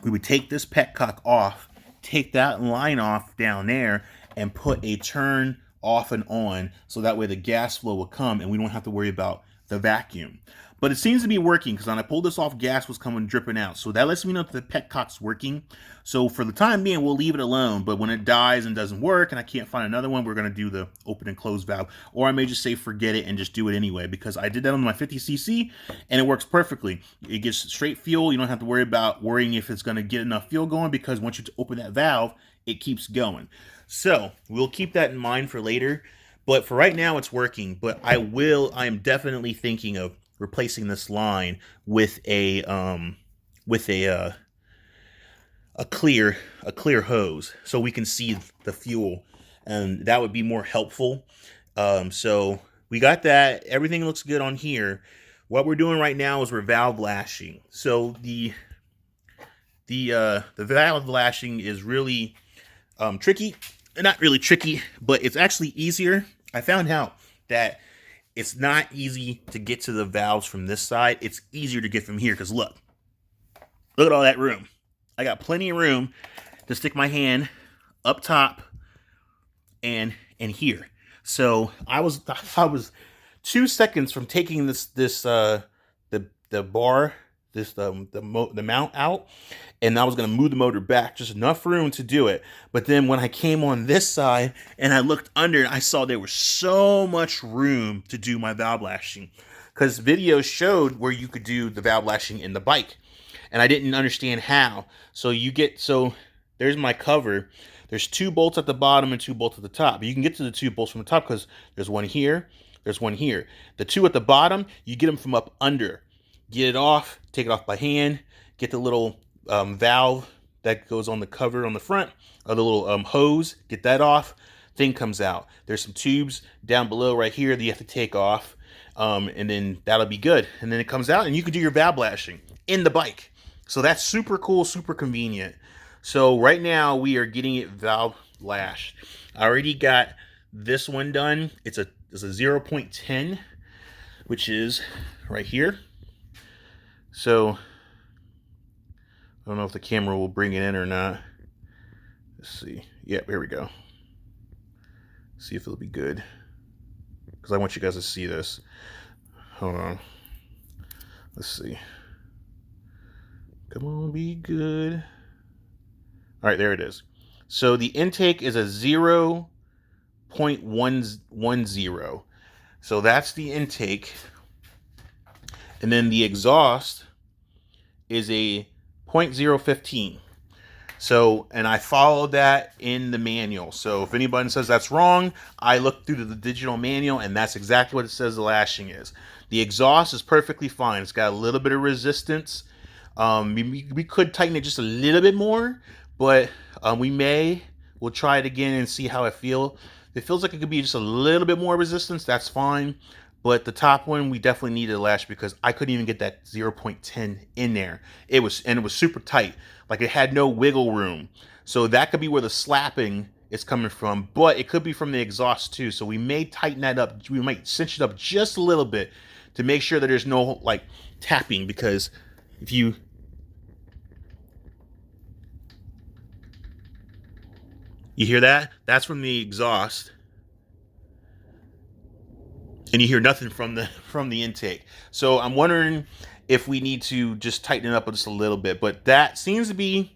Speaker 1: We would take this petcock off, take that line off down there, and put a turn off and on, so that way the gas flow will come and we don't have to worry about the vacuum. But it seems to be working, because when I pulled this off, gas was coming dripping out. So that lets me know that the petcock's working. So for the time being, we'll leave it alone. But when it dies and doesn't work and I can't find another one, we're going to do the open and close valve. Or I may just say forget it and just do it anyway, because I did that on my 50cc and it works perfectly. It gets straight fuel. You don't have to worry about worrying if it's going to get enough fuel going, because once you open that valve, it keeps going. So we'll keep that in mind for later. But for right now, it's working. But I am definitely thinking of replacing this line with a clear hose, so we can see the fuel, and that would be more helpful. So we got that. Everything looks good on here. What we're doing right now is we're valve lashing. So the valve lashing is really tricky. Not really tricky, but it's actually easier. I found out that it's not easy to get to the valves from this side. It's easier to get from here, because look. Look at all that room. I got plenty of room to stick my hand up top and here. So I was 2 seconds from taking the bar, the mount out, and I was gonna move the motor back, just enough room to do it. But then when I came on this side and I looked under, I saw there was so much room to do my valve lashing, because videos showed where you could do the valve lashing in the bike, and I didn't understand how. So there's my cover. There's 2 bolts at the bottom and 2 bolts at the top. You can get to the 2 bolts from the top because there's one here, there's one here. The 2 at the bottom, you get them from up under. Get it off, take it off by hand, get the little valve that goes on the cover on the front, or the little hose, get that off, thing comes out. There's some tubes down below right here that you have to take off, and then that'll be good. And then it comes out and you can do your valve lashing in the bike. So that's super cool, super convenient. So right now we are getting it valve lashed. I already got this one done. It's a 0.10, which is right here. So I don't know if the camera will bring it in or not. Let's see. Yep, here we go. See if it'll be good, because I want you guys to see this. Hold on. Let's see. Come on, be good. All right, there it is. So the intake is a 0.110. So that's the intake. And then the exhaust is a 0.015. So, and I followed that in the manual. So if anybody says that's wrong, I looked through the digital manual and that's exactly what it says the lashing is. The exhaust is perfectly fine. It's got a little bit of resistance. We could tighten it just a little bit more, but we'll try it again and see how it feels. It feels like it could be just a little bit more resistance. That's fine. But the top one, we definitely needed a lash because I couldn't even get that 0.10 in there. It was super tight. Like it had no wiggle room. So that could be where the slapping is coming from, but it could be from the exhaust too. So we may tighten that up. We might cinch it up just a little bit to make sure that there's no like tapping, because if you hear that, that's from the exhaust, and you hear nothing from the intake. So I'm wondering if we need to just tighten it up just a little bit, but that seems to be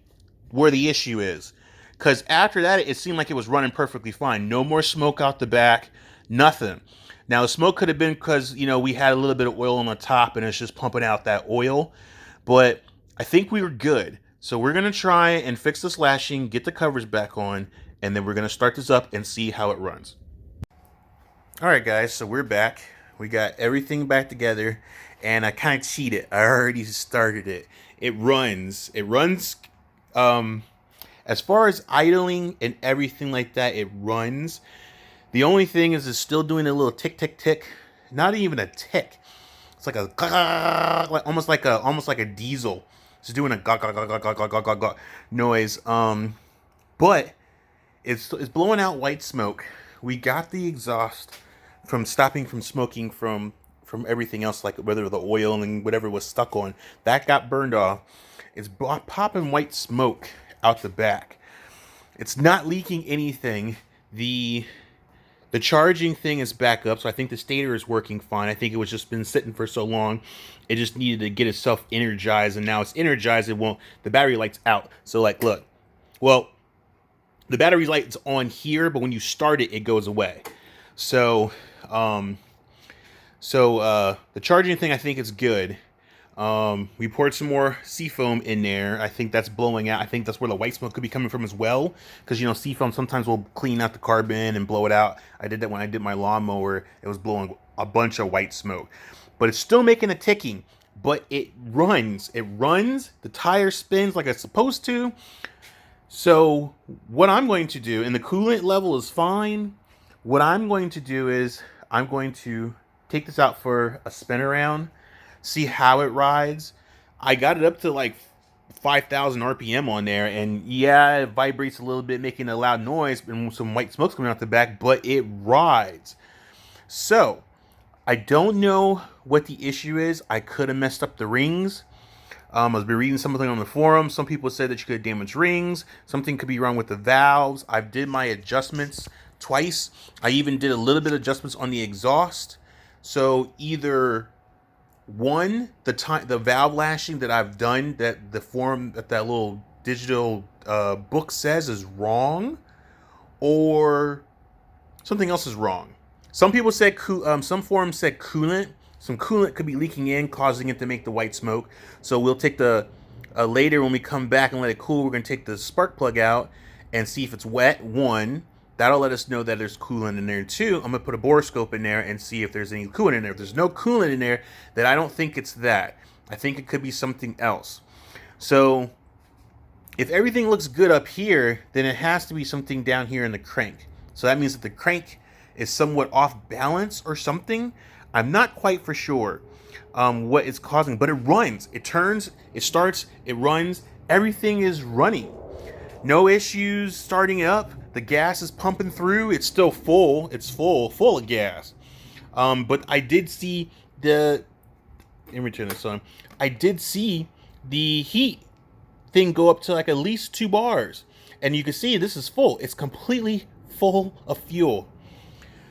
Speaker 1: where the issue is, because after that it seemed like it was running perfectly fine. No more smoke out the back, nothing. Now the smoke could have been because, you know, we had a little bit of oil on the top and it's just pumping out that oil, but I think we were good. So we're gonna try and fix this lashing, get the covers back on, and then we're gonna start this up and see how it runs. All right, guys, so we're back. We got everything back together, and I kind of cheated. I already started it. It runs. As far as idling and everything like that, it runs. The only thing is it's still doing a little tick, tick, tick. Not even a tick. It's like a almost like a diesel. It's doing a noise. But it's blowing out white smoke. We got the exhaust from stopping from smoking from everything else, like whether the oil and whatever was stuck on, that got burned off. It's popping white smoke out the back. It's not leaking anything. The charging thing is back up, so I think the stator is working fine. I think it was just been sitting for so long, it just needed to get itself energized, and now it's energized. The battery light's out. So like, look, well, the battery light's on here, but when you start it, it goes away. So the charging thing, I think is good. We poured some more seafoam in there. I think that's blowing out. I think that's where the white smoke could be coming from as well, because, you know, seafoam sometimes will clean out the carbon and blow it out. I did that when I did my lawnmower. It was blowing a bunch of white smoke, but it's still making a ticking. But it runs. The tire spins like it's supposed to. So what I'm going to do, and the coolant level is fine. What I'm going to do is I'm going to take this out for a spin around, see how it rides. I got it up to like 5,000 RPM on there, and yeah, it vibrates a little bit, making a loud noise, and some white smoke's coming out the back, but it rides. So I don't know what the issue is. I could have messed up the rings. I've been reading something on the forum. Some people said that you could damage rings. Something could be wrong with the valves. I've did my adjustments twice. I even did a little bit of adjustments on the exhaust. So either one, the valve lashing that I've done, that the forum, that little digital book says is wrong, or something else is wrong. Some people said, some forums said coolant. Some coolant could be leaking in, causing it to make the white smoke. So we'll take later when we come back and let it cool, we're going to take the spark plug out and see if it's wet. One, that'll let us know that there's coolant in there. Two, I'm going to put a borescope in there and see if there's any coolant in there. If there's no coolant in there, then I don't think it's that. I think it could be something else. So if everything looks good up here, then it has to be something down here in the crank. So that means that the crank is somewhat off balance or something. I'm not quite for sure what it's causing, but it runs. It turns, it starts, it runs. Everything is running. No issues starting up. The gas is pumping through. It's still full. It's full of gas. But I did see let me turn this on. I did see the heat thing go up to like at least 2 bars. And you can see this is full. It's completely full of fuel.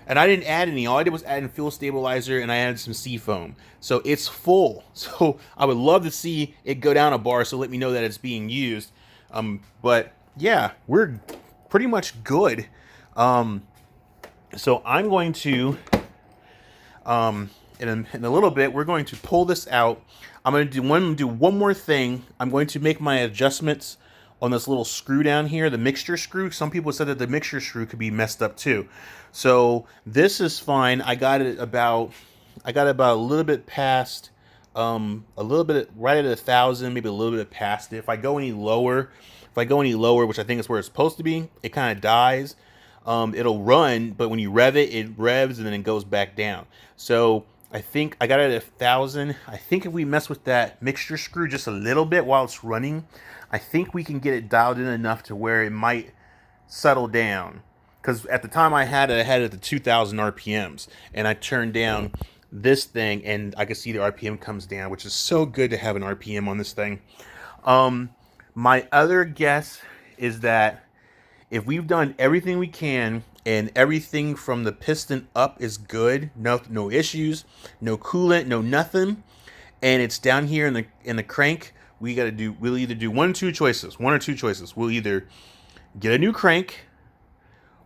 Speaker 1: And I didn't add any. All I did was add in fuel stabilizer, and I added some seafoam. So it's full. So I would love to see it go down a bar, so let me know that it's being used. But yeah, we're pretty much good. So I'm going to, in a little bit, we're going to pull this out. I'm going to do one more thing. I'm going to make my adjustments on this little screw down here, the mixture screw. Some people said that the mixture screw could be messed up too. So this is fine. I got about a little bit past, a little bit right at 1,000, maybe a little bit past it. If I go any lower, which I think is where it's supposed to be, it kind of dies. It'll run, but when you rev it, it revs and then it goes back down. So I think I got it at 1,000. I think if we mess with that mixture screw just a little bit while it's running, I think we can get it dialed in enough to where it might settle down. Because at the time I had it at the 2,000 RPMs, and I turned down this thing, and I could see the RPM comes down, which is so good to have an RPM on this thing. My other guess is that if we've done everything we can, and everything from the piston up is good, no issues, no coolant, no nothing, and it's down here in the crank, we'll either do one or two choices. We'll either get a new crank,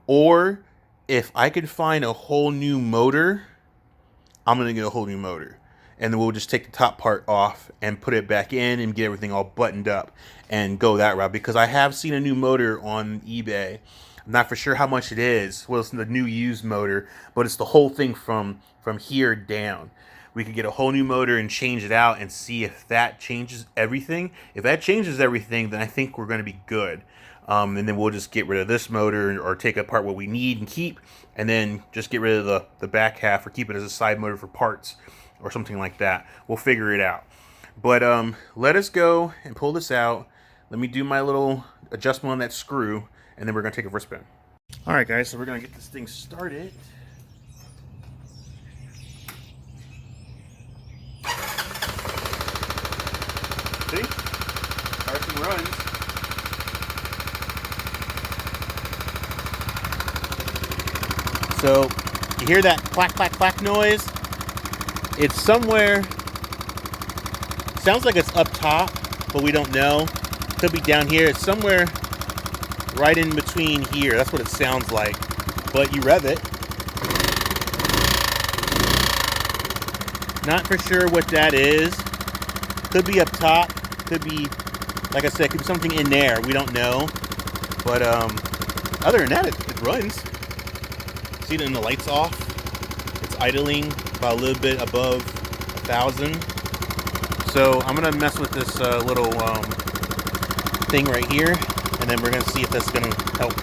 Speaker 1: or if I could find a whole new motor, I'm gonna get a whole new motor. And then we'll just take the top part off and put it back in and get everything all buttoned up and go that route. Because I have seen a new motor on eBay. I'm not for sure how much it is. Well, it's the new used motor, but it's the whole thing from here down. We could get a whole new motor and change it out and see if that changes everything. If that changes everything, then I think we're going to be good. And then we'll just get rid of this motor or take apart what we need and keep, and then just get rid of the back half or keep it as a side motor for parts or something like that. We'll figure it out. But let us go and pull this out. Let me do my little adjustment on that screw, and then we're going to take it for a spin. All right, guys, so we're going to get this thing started. See? Starts and runs. So, you hear that clack, clack, clack noise? It's somewhere, sounds like it's up top, but we don't know. Could be down here. It's somewhere right in between here. That's what it sounds like. But you rev it. Not for sure what that is. Could be up top. Could be, like I said, could be something in there. We don't know. But other than that, it runs. See it in the lights off. It's idling about a little bit above 1,000. So I'm gonna mess with this little thing right here, and then we're gonna see if that's gonna help.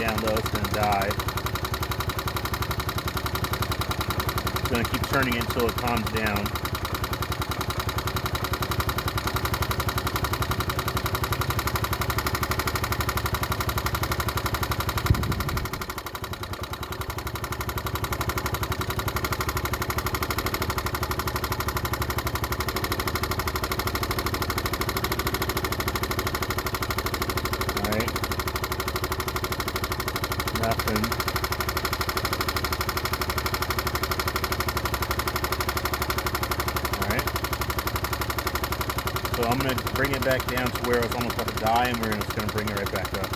Speaker 2: down though, it's gonna die. It's gonna keep turning it until it calms down. Nothing. Alright. So I'm going to bring it back down to where it was almost about to die, and we're just going to bring it right back up.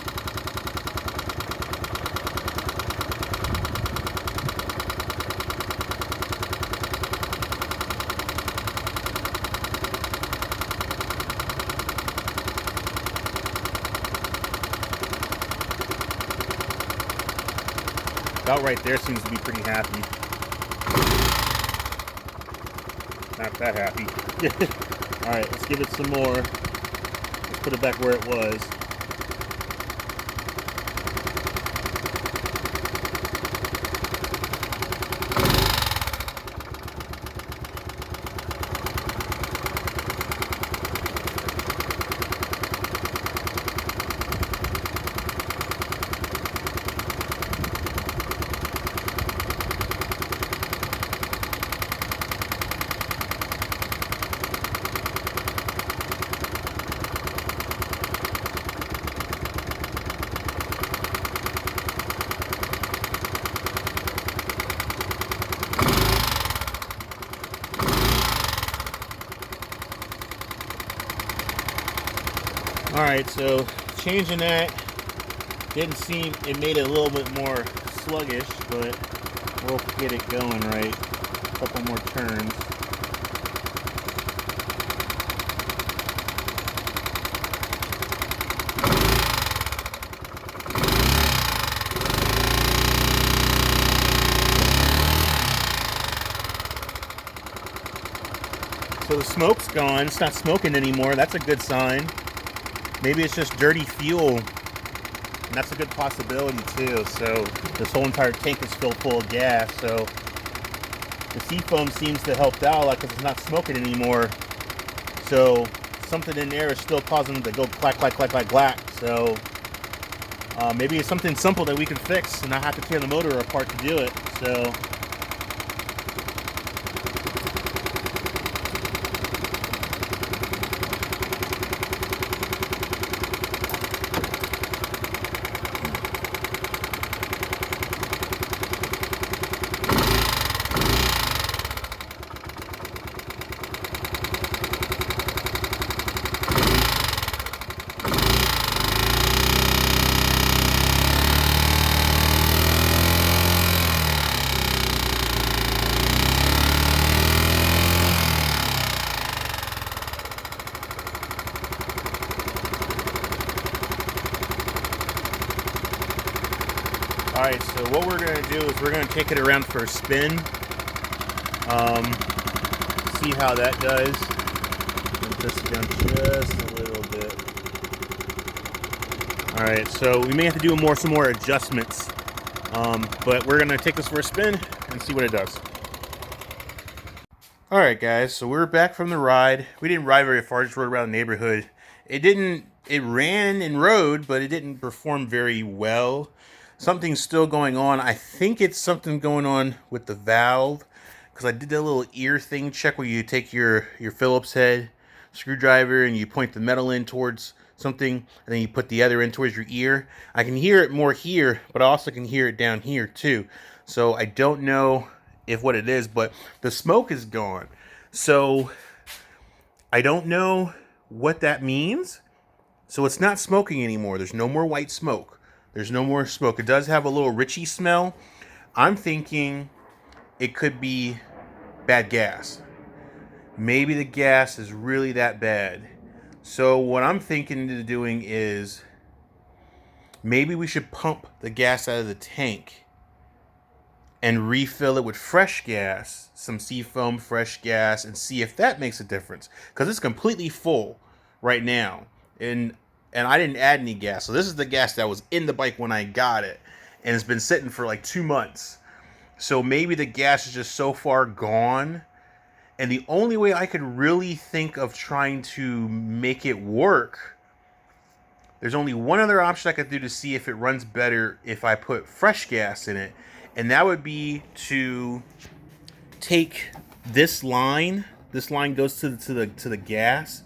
Speaker 2: About right there seems to be pretty happy. Not that happy. Alright, let's give it some more. Let's put it back where it was. Alright, so changing that didn't seem, it made it a little bit more sluggish, but we'll get it going right. A couple more turns. So the smoke's gone, it's not smoking anymore, that's a good sign. Maybe it's just dirty fuel, and that's a good possibility too. So this whole entire tank is filled full of gas, so the seafoam seems to help out a lot because it's not smoking anymore. So something in there is still causing them to go clack, clack, clack, clack, clack. So maybe it's something simple that we can fix and not have to tear the motor apart to do it. So alright, so what we're going to do is we're going to take it around for a spin. See how that does. Put this down just a little bit. Alright, so we may have to do some more adjustments. But we're going to take this for a spin and see what it does. Alright guys, so we're back from the ride. We didn't ride very far, just rode around the neighborhood. It ran and rode, but it didn't perform very well. Something's still going on. I think it's something going on with the valve, because I did that little ear thing check where you take your Phillips head screwdriver and you point the metal in towards something, and then you put the other end towards your ear. I can hear it more here, but I also can hear it down here too. So I don't know if what it is, but the smoke is gone. So I don't know what that means. So it's not smoking anymore. There's no more white smoke. There's no more smoke. It does have a little Richie smell. I'm thinking it could be bad gas. Maybe the gas is really that bad. So what I'm thinking of doing is maybe we should pump the gas out of the tank and refill it with fresh gas, some seafoam, fresh gas, and see if that makes a difference. Because it's completely full right now. And I didn't add any gas. So this is the gas that was in the bike when I got it. and it's been sitting for like 2 months. So maybe the gas is just so far gone. And the only way I could really think of trying to make it work, there's only one other option I could do to see if it runs better if I put fresh gas in it. And that would be to take this line. This line goes to the gas.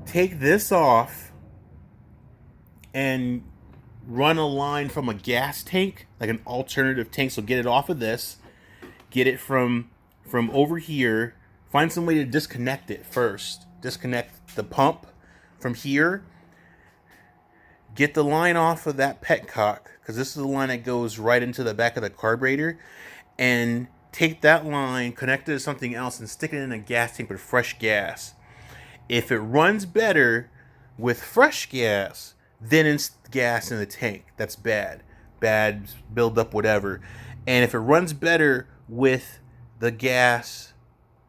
Speaker 2: Take this off and run a line from a gas tank, like an alternative tank. So get it off of this, get it from over here. Find some way to disconnect it first. Disconnect the pump from here. Get the line off of that petcock, because this is the line that goes right into the back of the carburetor, and take that line, connect it to something else, and stick it in a gas tank with fresh gas. If it runs better with fresh gas, then it's gas in the tank. That's bad. Bad buildup, whatever. And if it runs better with the gas,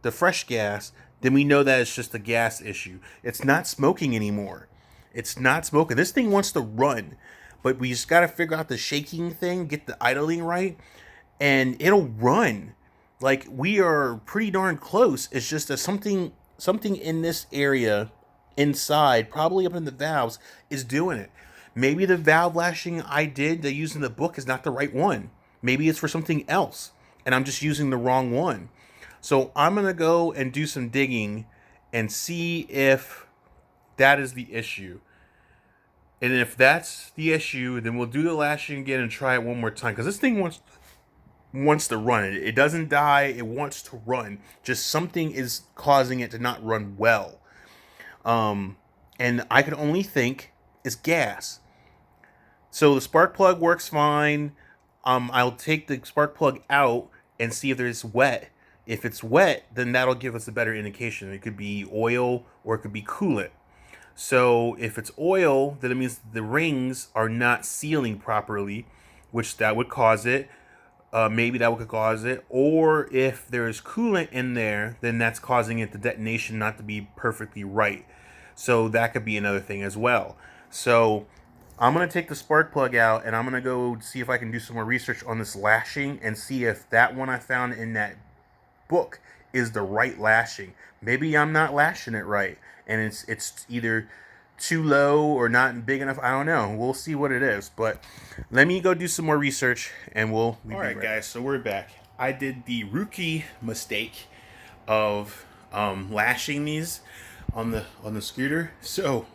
Speaker 2: the fresh gas, then we know that it's just a gas issue. It's not smoking anymore. It's not smoking. This thing wants to run, but we just got to figure out the shaking thing, get the idling right, and it'll run. Like, we are pretty darn close. It's just that something in this area inside, probably up in the valves, is doing it. Maybe the valve lashing I used in the book is not the right one. Maybe it's for something else, and I'm just using the wrong one. So I'm going to go and do some digging and see if that is the issue. And if that's the issue, then we'll do the lashing again and try it one more time. Because this thing wants to run. It doesn't die. It wants to run. Just something is causing it to not run well. And I can only think it's gas. So the spark plug works fine. I'll take the spark plug out and see if it's wet. If it's wet, then that'll give us a better indication. It could be oil or it could be coolant. So if it's oil, then it means the rings are not sealing properly, which that would cause it. Maybe that would cause it. Or if there's coolant in there, then that's causing it, the detonation, not to be perfectly right. So that could be another thing as well. So I'm going to take the spark plug out, and I'm going to go see if I can do some more research on this lashing and see if that one I found in that book is the right lashing. Maybe I'm not lashing it right, and it's either too low or not big enough. I don't know. We'll see what it is. But let me go do some more research, and we'll be right.
Speaker 1: All right, guys. So we're back. I did the rookie mistake of lashing these on the scooter. So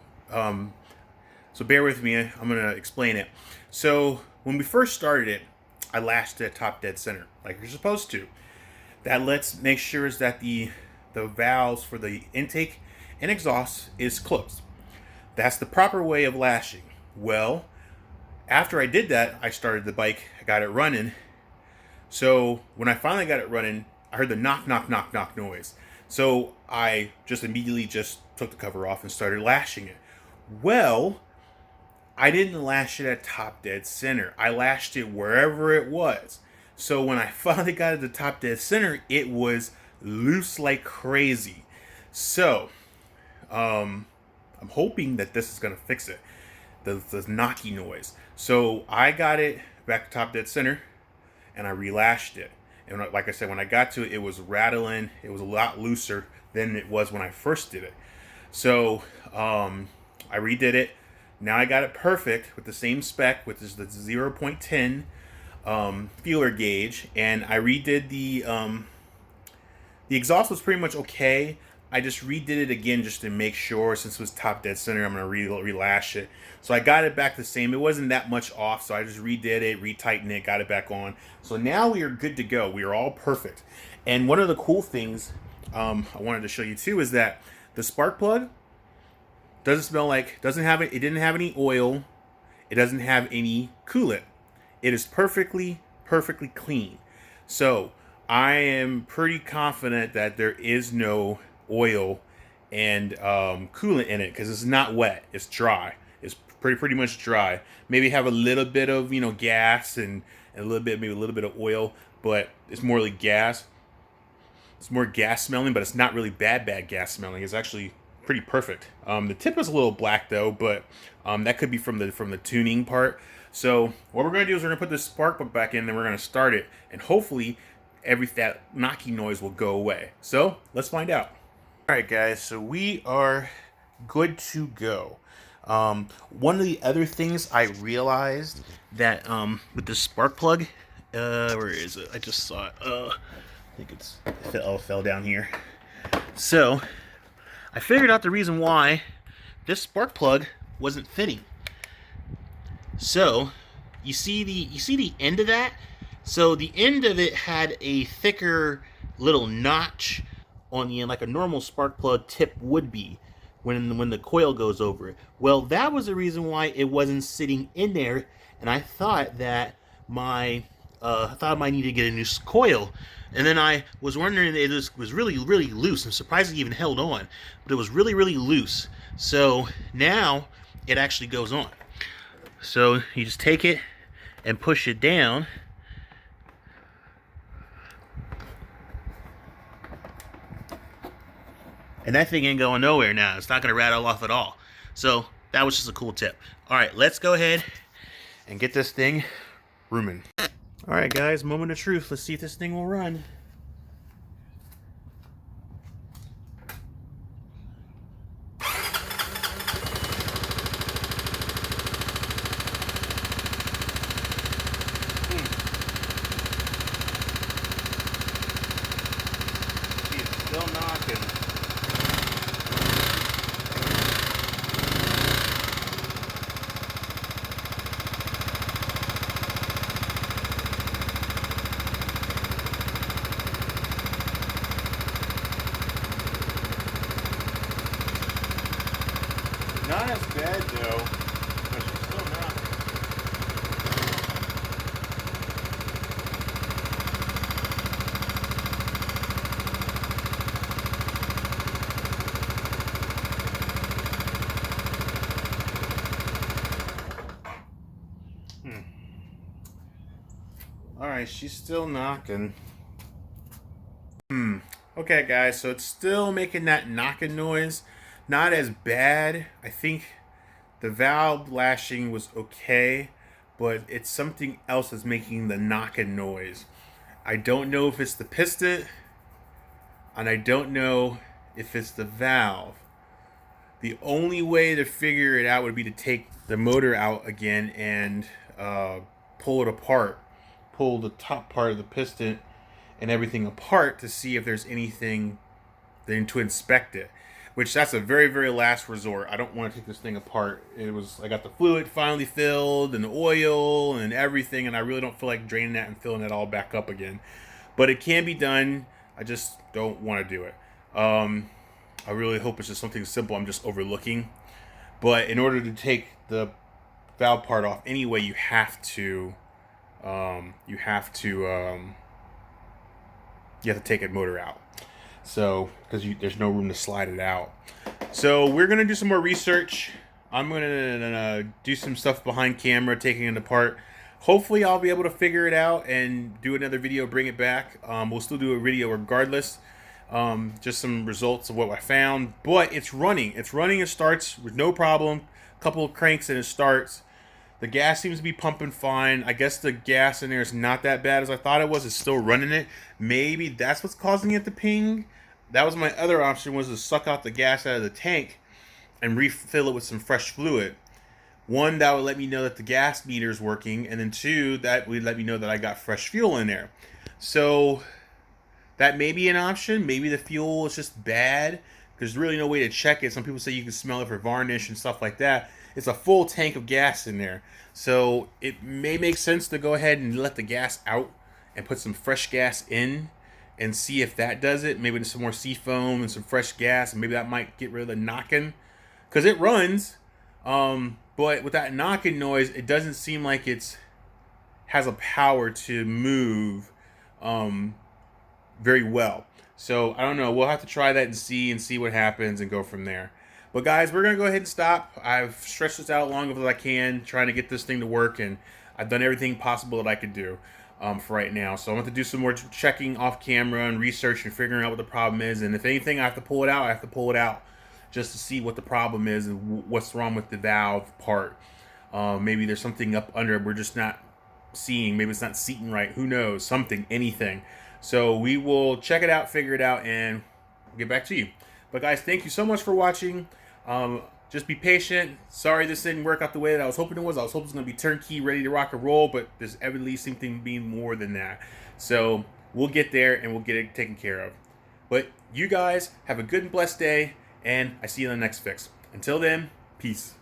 Speaker 1: bear with me. I'm gonna explain it. So when we first started it, I lashed it top dead center like you're supposed to. That make sure that the valves for the intake and exhaust is closed. That's the proper way of lashing. Well, after I did that, I started the bike. I got it running. So when I finally got it running, I heard the knock, knock, knock, knock noise. So I just immediately took the cover off and started lashing it. Well, I didn't lash it at top dead center. I lashed it wherever it was. So when I finally got it to top dead center, it was loose like crazy. So I'm hoping that this is going to fix it, the knocky noise. So I got it back to top dead center, and I relashed it. And like I said, when I got to it, it was rattling. It was a lot looser than it was when I first did it. So I redid it. Now I got it perfect with the same spec, which is the 0.10 feeler gauge, and I redid the exhaust was pretty much okay. I just redid it again just to make sure, since it was top dead center, I'm gonna relash it. So I got it back the same. It wasn't that much off, so I just redid it, retightened it, got it back on. So now we are good to go. We are all perfect. And one of the cool things I wanted to show you too is that the spark plug doesn't smell like, it didn't have any oil, it doesn't have any coolant. It is perfectly clean. So I am pretty confident that there is no oil and coolant in it, because it's not wet. It's dry. It's pretty much dry. Maybe have a little bit of gas and maybe a little bit of oil, but it's more like gas. It's more gas smelling, but it's not really bad gas smelling. It's actually pretty perfect. The tip is a little black though, but that could be from the tuning part. So what we're gonna do is we're gonna put this spark plug back in, then we're gonna start it, and hopefully that knocking noise will go away. So let's find out. All right, guys. So we are good to go. One of the other things I realized that with this spark plug, where is it? I just saw it. I think it fell down here. So I figured out the reason why this spark plug wasn't fitting. So you see the end of that? So the end of it had a thicker little notch on the end, like a normal spark plug tip would be when the coil goes over it. Well, that was the reason why it wasn't sitting in there, and I thought that I might need to get a new coil. And then I was wondering, it was really, really loose. I'm surprised it even held on, but it was really, really loose. So now it actually goes on. So you just take it and push it down. And that thing ain't going nowhere now. It's not going to rattle off at all. So that was just a cool tip. All right, let's go ahead and get this thing rooming. All right, guys, moment of truth. Let's see if this thing will run. See, it's still knocking. Not as bad though, but she's still not. Alright, she's still knocking. Okay, guys, so it's still making that knocking noise. Not as bad. I think the valve lashing was okay, but it's something else that's making the knocking noise. I don't know if it's the piston, and I don't know if it's the valve. The only way to figure it out would be to take the motor out again and pull it apart. Pull the top part of the piston and everything apart to see if there's anything, then to inspect it. Which that's a very, very last resort. I don't want to take this thing apart. I got the fluid finally filled and the oil and everything, and I really don't feel like draining that and filling it all back up again. But it can be done. I just don't want to do it. I really hope it's just something simple I'm just overlooking. But in order to take the valve part off anyway, you have to take a motor out. So, because there's no room to slide it out. So we're going to do some more research. I'm going to do some stuff behind camera, taking it apart. Hopefully I'll be able to figure it out and do another video, bring it back. We'll still do a video regardless. Just some results of what I found. But it's running. It's running. It starts with no problem. A couple of cranks and it starts. The gas seems to be pumping fine. I guess the gas in there is not that bad as I thought it was. It's still running it. Maybe that's what's causing it to ping. That was my other option, was to suck out the gas out of the tank and refill it with some fresh fluid. One, that would let me know that the gas meter is working. And then two, that would let me know that I got fresh fuel in there. So that may be an option. Maybe the fuel is just bad. There's really no way to check it. Some people say you can smell it for varnish and stuff like that. It's a full tank of gas in there. So it may make sense to go ahead and let the gas out and put some fresh gas in and see if that does it. Maybe some more seafoam and some fresh gas, and maybe that might get rid of the knocking. Because it runs, but with that knocking noise, it doesn't seem like it has a power to move very well. So I don't know. We'll have to try that and see what happens and go from there. But guys, we're gonna go ahead and stop. I've stretched this out long as I can, trying to get this thing to work, and I've done everything possible that I could do for right now. So I'm going to do some more checking off camera and research and figuring out what the problem is. And if anything, I have to pull it out, I have to pull it out. just to see what the problem is and what's wrong with the valve part. Maybe there's something up under we're just not seeing. Maybe it's not seating right. Who knows? Something, anything. So we will check it out, figure it out, and get back to you. But guys, thank you so much for watching. Just be patient. Sorry this didn't work out the way that I was hoping it was. I was hoping it was going to be turnkey, ready to rock and roll, but there's evidently something being more than that. So we'll get there and we'll get it taken care of. But you guys have a good and blessed day, and I see you in the next fix. Until then, peace.